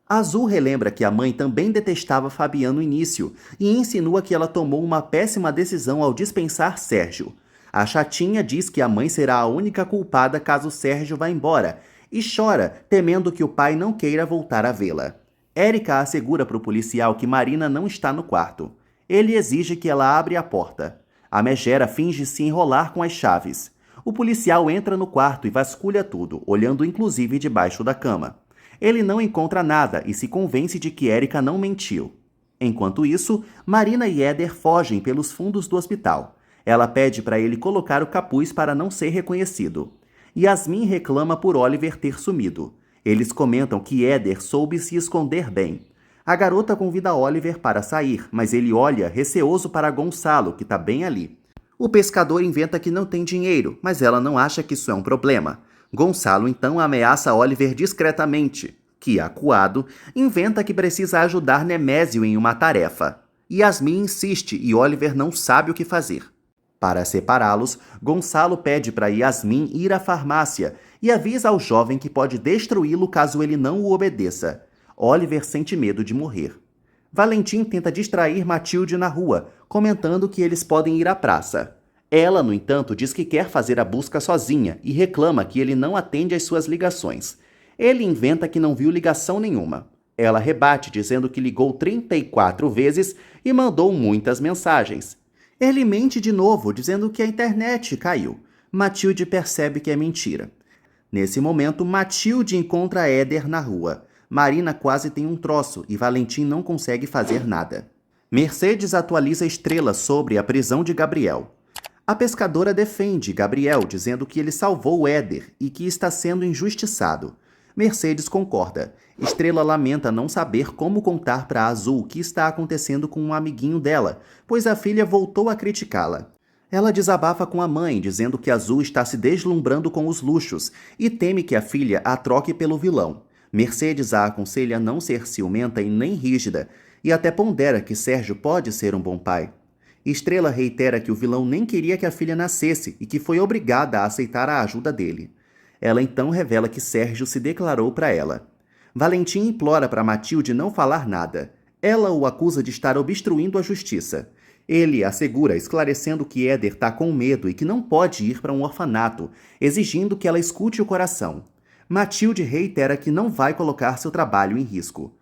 Azul relembra que a mãe também detestava Fabian no início e insinua que ela tomou uma péssima decisão ao dispensar Sérgio. A chatinha diz que a mãe será a única culpada caso Sérgio vá embora e chora, temendo que o pai não queira voltar a vê-la. Érica assegura para o policial que Marina não está no quarto. Ele exige que ela abra a porta. A megera finge se enrolar com as chaves. O policial entra no quarto e vasculha tudo, olhando inclusive debaixo da cama. Ele não encontra nada e se convence de que Érica não mentiu. Enquanto isso, Marina e Éder fogem pelos fundos do hospital. Ela pede para ele colocar o capuz para não ser reconhecido. Yasmin reclama por Oliver ter sumido. Eles comentam que Éder soube se esconder bem. A garota convida Oliver para sair, mas ele olha receoso para Gonçalo, que está bem ali. O pescador inventa que não tem dinheiro, mas ela não acha que isso é um problema. Gonçalo então ameaça Oliver discretamente, que, acuado, inventa que precisa ajudar Nemésio em uma tarefa. Yasmin insiste e Oliver não sabe o que fazer. Para separá-los, Gonçalo pede para Yasmin ir à farmácia e avisa ao jovem que pode destruí-lo caso ele não o obedeça. Oliver sente medo de morrer. Valentim tenta distrair Matilde na rua, comentando que eles podem ir à praça. Ela, no entanto, diz que quer fazer a busca sozinha e reclama que ele não atende às suas ligações. Ele inventa que não viu ligação nenhuma. Ela rebate, dizendo que ligou 34 vezes e mandou muitas mensagens. Ele mente de novo, dizendo que a internet caiu. Matilde percebe que é mentira. Nesse momento, Matilde encontra Éder na rua. Marina quase tem um troço e Valentim não consegue fazer nada. Mercedes atualiza Estrela sobre a prisão de Gabriel. A pescadora defende Gabriel, dizendo que ele salvou Éder e que está sendo injustiçado. Mercedes concorda. Estrela lamenta não saber como contar para Azul o que está acontecendo com um amiguinho dela, pois a filha voltou a criticá-la. Ela desabafa com a mãe, dizendo que Azul está se deslumbrando com os luxos e teme que a filha a troque pelo vilão. Mercedes a aconselha a não ser ciumenta e nem rígida, e até pondera que Sérgio pode ser um bom pai. Estrela reitera que o vilão nem queria que a filha nascesse e que foi obrigada a aceitar a ajuda dele. Ela então revela que Sérgio se declarou para ela. Valentim implora para Matilde não falar nada. Ela o acusa de estar obstruindo a justiça. Ele assegura, esclarecendo que Éder está com medo e que não pode ir para um orfanato, exigindo que ela escute o coração. Matilde reitera que não vai colocar seu trabalho em risco.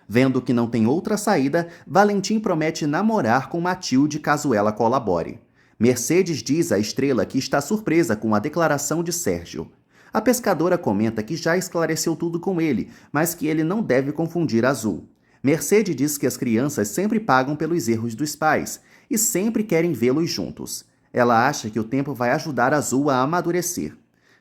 Vendo que não tem outra saída, Valentim promete namorar com Matilde caso ela colabore. Mercedes diz à Estrela que está surpresa com a declaração de Sérgio. A pescadora comenta que já esclareceu tudo com ele, mas que ele não deve confundir Azul. Mercedes diz que as crianças sempre pagam pelos erros dos pais e sempre querem vê-los juntos. Ela acha que o tempo vai ajudar Azul a amadurecer.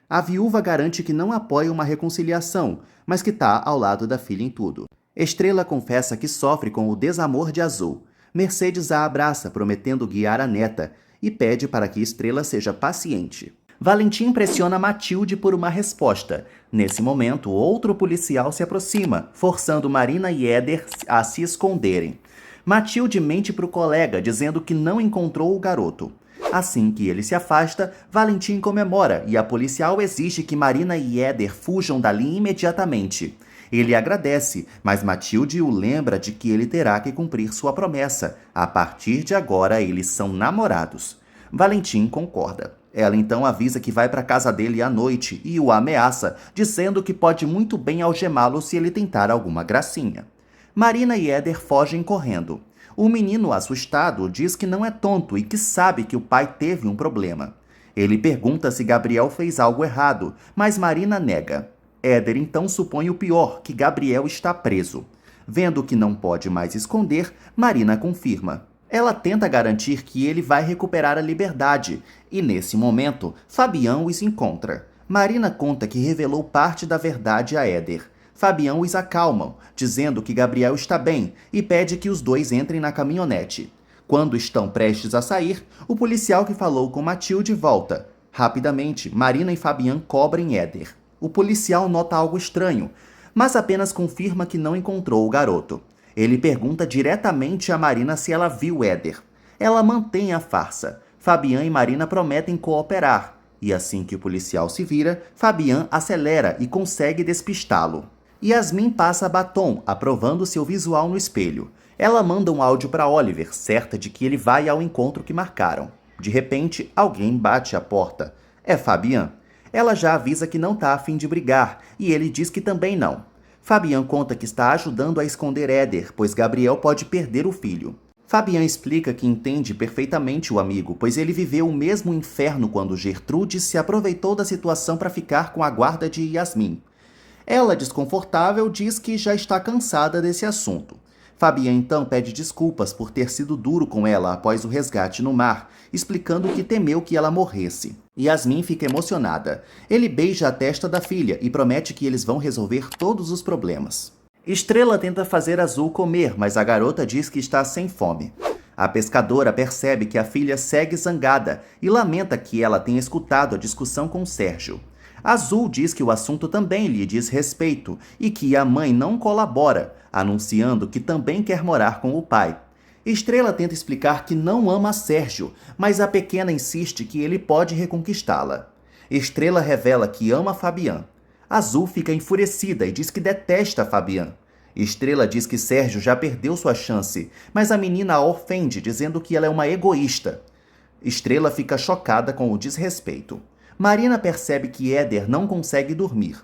A viúva garante que não apoia uma reconciliação, mas que está ao lado da filha em tudo. Estrela confessa que sofre com o desamor de Azul. Mercedes a abraça, prometendo guiar a neta, e pede para que Estrela seja paciente. Valentim pressiona Matilde por uma resposta. Nesse momento, outro policial se aproxima, forçando Marina e Éder a se esconderem. Matilde mente para o colega, dizendo que não encontrou o garoto. Assim que ele se afasta, Valentim comemora e a policial exige que Marina e Éder fujam dali imediatamente. Ele agradece, mas Matilde o lembra de que ele terá que cumprir sua promessa. A partir de agora, eles são namorados. Valentim concorda. Ela então avisa que vai para casa dele à noite e o ameaça, dizendo que pode muito bem algemá-lo se ele tentar alguma gracinha. Marina e Éder fogem correndo. O menino, assustado, diz que não é tonto e que sabe que o pai teve um problema. Ele pergunta se Gabriel fez algo errado, mas Marina nega. Éder então supõe o pior, que Gabriel está preso. Vendo que não pode mais esconder, Marina confirma. Ela tenta garantir que ele vai recuperar a liberdade, e nesse momento, Fabião os encontra. Marina conta que revelou parte da verdade a Éder. Fabião os acalma, dizendo que Gabriel está bem e pede que os dois entrem na caminhonete. Quando estão prestes a sair, o policial que falou com Matilde volta. Rapidamente, Marina e Fabião cobrem Éder. O policial nota algo estranho, mas apenas confirma que não encontrou o garoto. Ele pergunta diretamente a Marina se ela viu Éder. Ela mantém a farsa. Fabião e Marina prometem cooperar. E assim que o policial se vira, Fabião acelera e consegue despistá-lo. Yasmin passa batom, aprovando seu visual no espelho. Ela manda um áudio para Oliver, certa de que ele vai ao encontro que marcaram. De repente, alguém bate à porta. É Fabião. Ela já avisa que não está a fim de brigar, e ele diz que também não. Fabião conta que está ajudando a esconder Éder, pois Gabriel pode perder o filho. Fabião explica que entende perfeitamente o amigo, pois ele viveu o mesmo inferno quando Gertrude se aproveitou da situação para ficar com a guarda de Yasmin. Ela, desconfortável, diz que já está cansada desse assunto. Fabião então pede desculpas por ter sido duro com ela após o resgate no mar, explicando que temeu que ela morresse. Yasmin fica emocionada. Ele beija a testa da filha e promete que eles vão resolver todos os problemas. Estrela tenta fazer Azul comer, mas a garota diz que está sem fome. A pescadora percebe que a filha segue zangada e lamenta que ela tenha escutado a discussão com Sérgio. Azul diz que o assunto também lhe diz respeito e que a mãe não colabora, anunciando que também quer morar com o pai. Estrela tenta explicar que não ama Sérgio, mas a pequena insiste que ele pode reconquistá-la. Estrela revela que ama Fabian. Azul fica enfurecida e diz que detesta Fabian. Estrela diz que Sérgio já perdeu sua chance, mas a menina a ofende, dizendo que ela é uma egoísta. Estrela fica chocada com o desrespeito. Marina percebe que Éder não consegue dormir.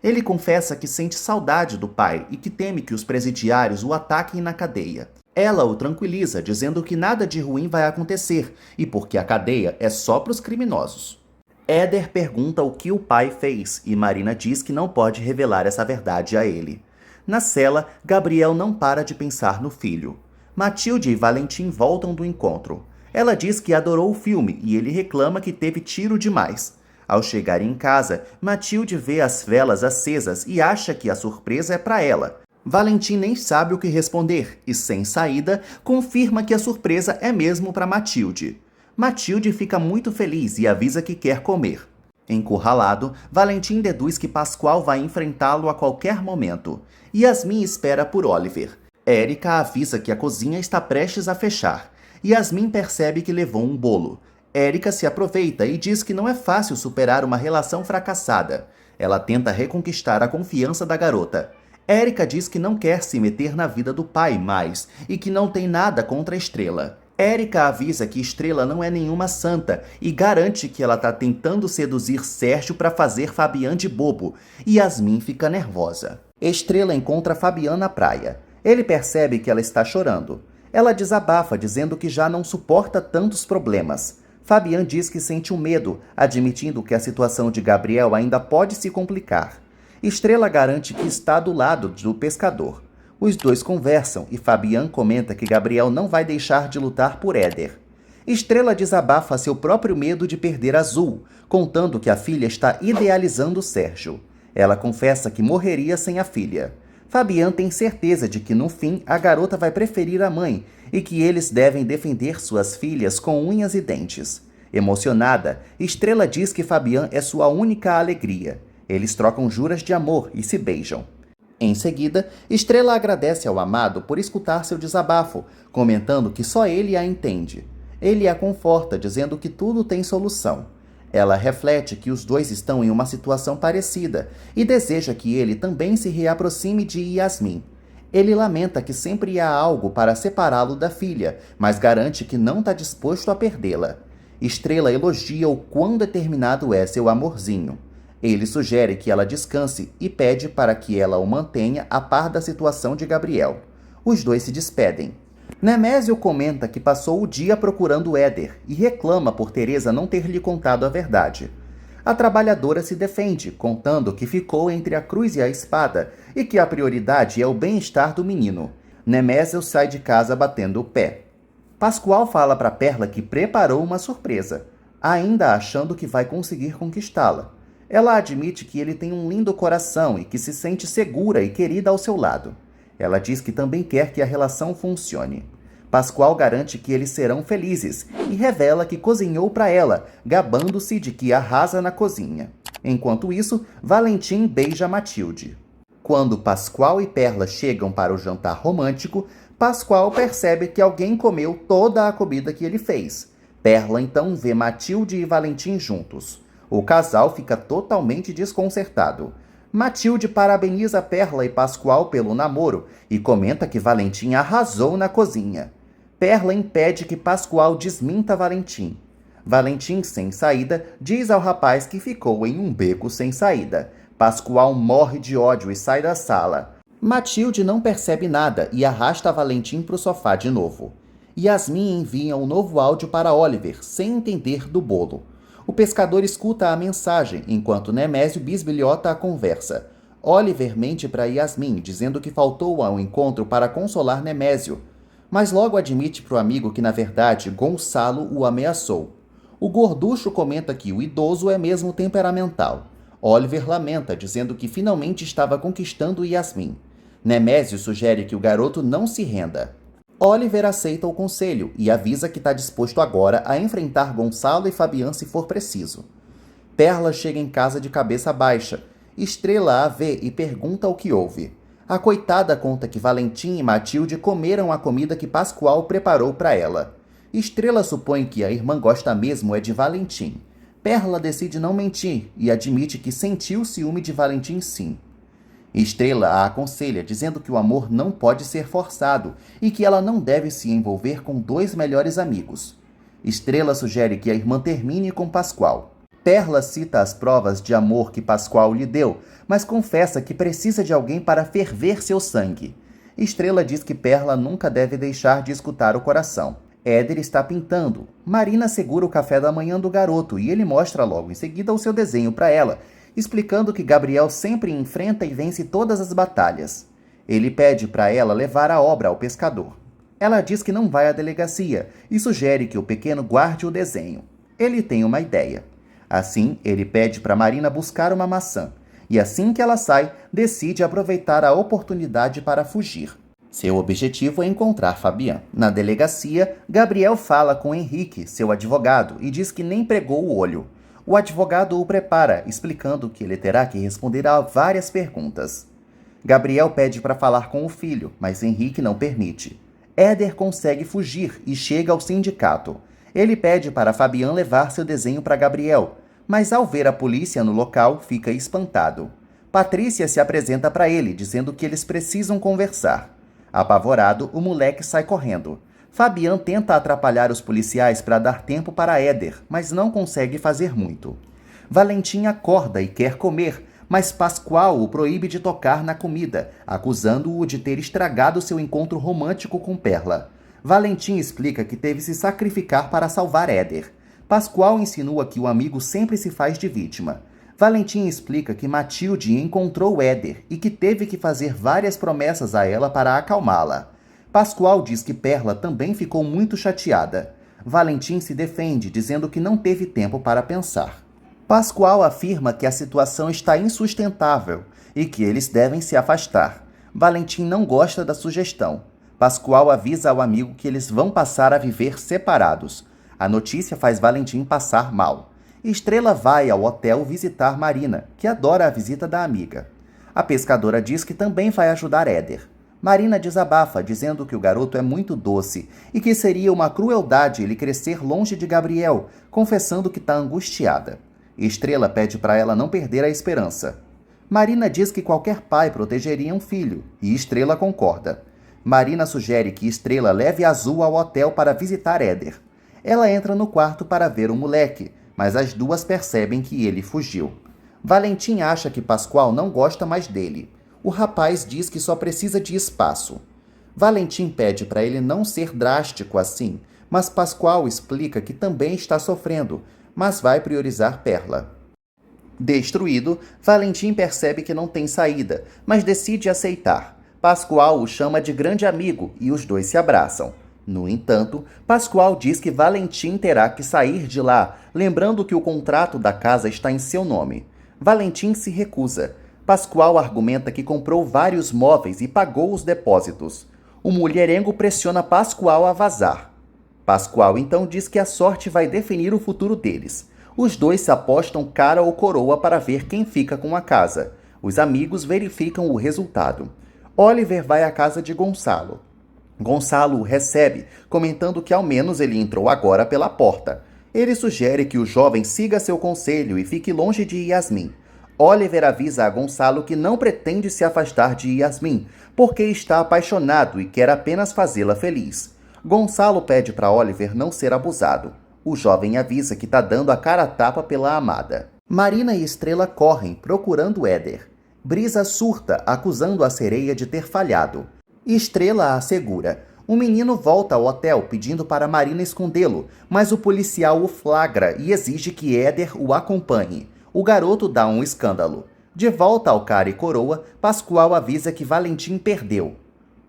Ele confessa que sente saudade do pai e que teme que os presidiários o ataquem na cadeia. Ela o tranquiliza, dizendo que nada de ruim vai acontecer e porque a cadeia é só para os criminosos. Éder pergunta o que o pai fez e Marina diz que não pode revelar essa verdade a ele. Na cela, Gabriel não para de pensar no filho. Matilde e Valentim voltam do encontro. Ela diz que adorou o filme e ele reclama que teve tiro demais. Ao chegarem em casa, Matilde vê as velas acesas e acha que a surpresa é para ela. Valentim nem sabe o que responder e, sem saída, confirma que a surpresa é mesmo para Matilde. Matilde fica muito feliz e avisa que quer comer. Encurralado, Valentim deduz que Pascoal vai enfrentá-lo a qualquer momento. Yasmin espera por Oliver. Érica avisa que a cozinha está prestes a fechar. Yasmin percebe que levou um bolo. Érica se aproveita e diz que não é fácil superar uma relação fracassada. Ela tenta reconquistar a confiança da garota. Érica diz que não quer se meter na vida do pai mais e que não tem nada contra a Estrela. Érica avisa que Estrela não é nenhuma santa e garante que ela está tentando seduzir Sérgio para fazer Fabian de bobo. E Yasmin fica nervosa. Estrela encontra Fabian na praia. Ele percebe que ela está chorando. Ela desabafa, dizendo que já não suporta tantos problemas. Fabian diz que sente um medo, admitindo que a situação de Gabriel ainda pode se complicar. Estrela garante que está do lado do pescador. Os dois conversam e Fabian comenta que Gabriel não vai deixar de lutar por Éder. Estrela desabafa seu próprio medo de perder Azul, contando que a filha está idealizando Sérgio. Ela confessa que morreria sem a filha. Fabian tem certeza de que, no fim, a garota vai preferir a mãe e que eles devem defender suas filhas com unhas e dentes. Emocionada, Estrela diz que Fabian é sua única alegria. Eles trocam juras de amor e se beijam. Em seguida, Estrela agradece ao amado por escutar seu desabafo, comentando que só ele a entende. Ele a conforta, dizendo que tudo tem solução. Ela reflete que os dois estão em uma situação parecida e deseja que ele também se reaproxime de Yasmin. Ele lamenta que sempre há algo para separá-lo da filha, mas garante que não está disposto a perdê-la. Estrela elogia o quão determinado é seu amorzinho. Ele sugere que ela descanse e pede para que ela o mantenha a par da situação de Gabriel. Os dois se despedem. Nemésio comenta que passou o dia procurando Éder e reclama por Teresa não ter lhe contado a verdade. A trabalhadora se defende, contando que ficou entre a cruz e a espada e que a prioridade é o bem-estar do menino. Nemésio sai de casa batendo o pé. Pascoal fala para Perla que preparou uma surpresa, ainda achando que vai conseguir conquistá-la. Ela admite que ele tem um lindo coração e que se sente segura e querida ao seu lado. Ela diz que também quer que a relação funcione. Pascoal garante que eles serão felizes e revela que cozinhou para ela, gabando-se de que arrasa na cozinha. Enquanto isso, Valentim beija Matilde. Quando Pascoal e Perla chegam para o jantar romântico, Pascoal percebe que alguém comeu toda a comida que ele fez. Perla então vê Matilde e Valentim juntos. O casal fica totalmente desconcertado. Matilde parabeniza Perla e Pascoal pelo namoro e comenta que Valentim arrasou na cozinha. Perla impede que Pascoal desminta Valentim. Valentim, sem saída, diz ao rapaz que ficou em um beco sem saída. Pascoal morre de ódio e sai da sala. Matilde não percebe nada e arrasta Valentim para o sofá de novo. Yasmin envia um novo áudio para Oliver, sem entender do bolo. O pescador escuta a mensagem, enquanto Nemésio bisbilhota a conversa. Oliver mente para Yasmin, dizendo que faltou ao encontro para consolar Nemésio, mas logo admite para o amigo que, na verdade, Gonçalo o ameaçou. O gorducho comenta que o idoso é mesmo temperamental. Oliver lamenta, dizendo que finalmente estava conquistando Yasmin. Nemésio sugere que o garoto não se renda. Oliver aceita o conselho e avisa que está disposto agora a enfrentar Gonçalo e Fabian se for preciso. Perla chega em casa de cabeça baixa. Estrela a vê e pergunta o que houve. A coitada conta que Valentim e Matilde comeram a comida que Pascoal preparou para ela. Estrela supõe que a irmã gosta mesmo é de Valentim. Perla decide não mentir e admite que sentiu ciúme de Valentim sim. Estrela a aconselha, dizendo que o amor não pode ser forçado e que ela não deve se envolver com dois melhores amigos. Estrela sugere que a irmã termine com Pascoal. Perla cita as provas de amor que Pascoal lhe deu, mas confessa que precisa de alguém para ferver seu sangue. Estrela diz que Perla nunca deve deixar de escutar o coração. Éder está pintando. Marina segura o café da manhã do garoto e ele mostra logo em seguida o seu desenho para ela, explicando que Gabriel sempre enfrenta e vence todas as batalhas. Ele pede para ela levar a obra ao pescador. Ela diz que não vai à delegacia e sugere que o pequeno guarde o desenho. Ele tem uma ideia. Assim, ele pede para Marina buscar uma maçã. E assim que ela sai, decide aproveitar a oportunidade para fugir. Seu objetivo é encontrar Fabian. Na delegacia, Gabriel fala com Henrique, seu advogado, e diz que nem pregou o olho. O advogado o prepara, explicando que ele terá que responder a várias perguntas. Gabriel pede para falar com o filho, mas Henrique não permite. Éder consegue fugir e chega ao sindicato. Ele pede para Fabian levar seu desenho para Gabriel, mas ao ver a polícia no local, fica espantado. Patrícia se apresenta para ele, dizendo que eles precisam conversar. Apavorado, o moleque sai correndo. Fabian tenta atrapalhar os policiais para dar tempo para Éder, mas não consegue fazer muito. Valentim acorda e quer comer, mas Pascoal o proíbe de tocar na comida, acusando-o de ter estragado seu encontro romântico com Perla. Valentim explica que teve se sacrificar para salvar Éder. Pascoal insinua que o amigo sempre se faz de vítima. Valentim explica que Matilde encontrou Éder e que teve que fazer várias promessas a ela para acalmá-la. Pascoal diz que Perla também ficou muito chateada. Valentim se defende, dizendo que não teve tempo para pensar. Pascoal afirma que a situação está insustentável e que eles devem se afastar. Valentim não gosta da sugestão. Pascoal avisa ao amigo que eles vão passar a viver separados. A notícia faz Valentim passar mal. Estrela vai ao hotel visitar Marina, que adora a visita da amiga. A pescadora diz que também vai ajudar Éder. Marina desabafa, dizendo que o garoto é muito doce e que seria uma crueldade ele crescer longe de Gabriel, confessando que está angustiada. Estrela pede para ela não perder a esperança. Marina diz que qualquer pai protegeria um filho, e Estrela concorda. Marina sugere que Estrela leve Azul ao hotel para visitar Éder. Ela entra no quarto para ver o moleque, mas as duas percebem que ele fugiu. Valentim acha que Pascoal não gosta mais dele. O rapaz diz que só precisa de espaço. Valentim pede para ele não ser drástico assim, mas Pascoal explica que também está sofrendo, mas vai priorizar Perla. Destruído, Valentim percebe que não tem saída, mas decide aceitar. Pascoal o chama de grande amigo e os dois se abraçam. No entanto, Pascoal diz que Valentim terá que sair de lá, lembrando que o contrato da casa está em seu nome. Valentim se recusa. Pascoal argumenta que comprou vários móveis e pagou os depósitos. O mulherengo pressiona Pascoal a vazar. Pascoal então diz que a sorte vai definir o futuro deles. Os dois se apostam cara ou coroa para ver quem fica com a casa. Os amigos verificam o resultado. Oliver vai à casa de Gonçalo. Gonçalo o recebe, comentando que ao menos ele entrou agora pela porta. Ele sugere que o jovem siga seu conselho e fique longe de Yasmin. Oliver avisa a Gonçalo que não pretende se afastar de Yasmin, porque está apaixonado e quer apenas fazê-la feliz. Gonçalo pede para Oliver não ser abusado. O jovem avisa que está dando a cara a tapa pela amada. Marina e Estrela correm, procurando Éder. Brisa surta, acusando a sereia de ter falhado. Estrela a assegura. O menino volta ao hotel pedindo para Marina escondê-lo, mas o policial o flagra e exige que Éder o acompanhe. O garoto dá um escândalo. De volta ao cara e coroa, Pascoal avisa que Valentim perdeu.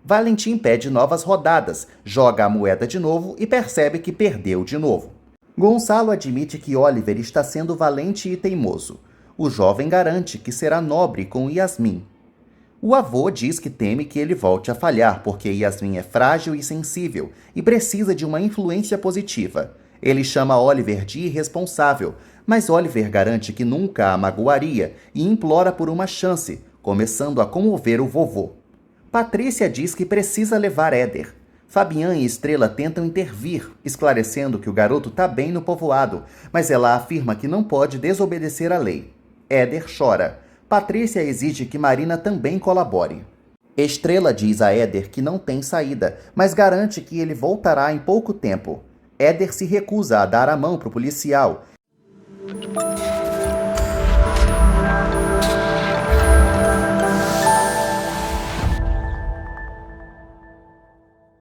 Valentim pede novas rodadas, joga a moeda de novo e percebe que perdeu de novo. Gonçalo admite que Oliver está sendo valente e teimoso. O jovem garante que será nobre com Yasmin. O avô diz que teme que ele volte a falhar, porque Yasmin é frágil e sensível e precisa de uma influência positiva. Ele chama Oliver de irresponsável, mas Oliver garante que nunca a magoaria e implora por uma chance, começando a comover o vovô. Patrícia diz que precisa levar Éder. Fabian e Estrela tentam intervir, esclarecendo que o garoto tá bem no povoado, mas ela afirma que não pode desobedecer à lei. Éder chora. Patrícia exige que Marina também colabore. Estrela diz a Éder que não tem saída, mas garante que ele voltará em pouco tempo. Éder se recusa a dar a mão para o policial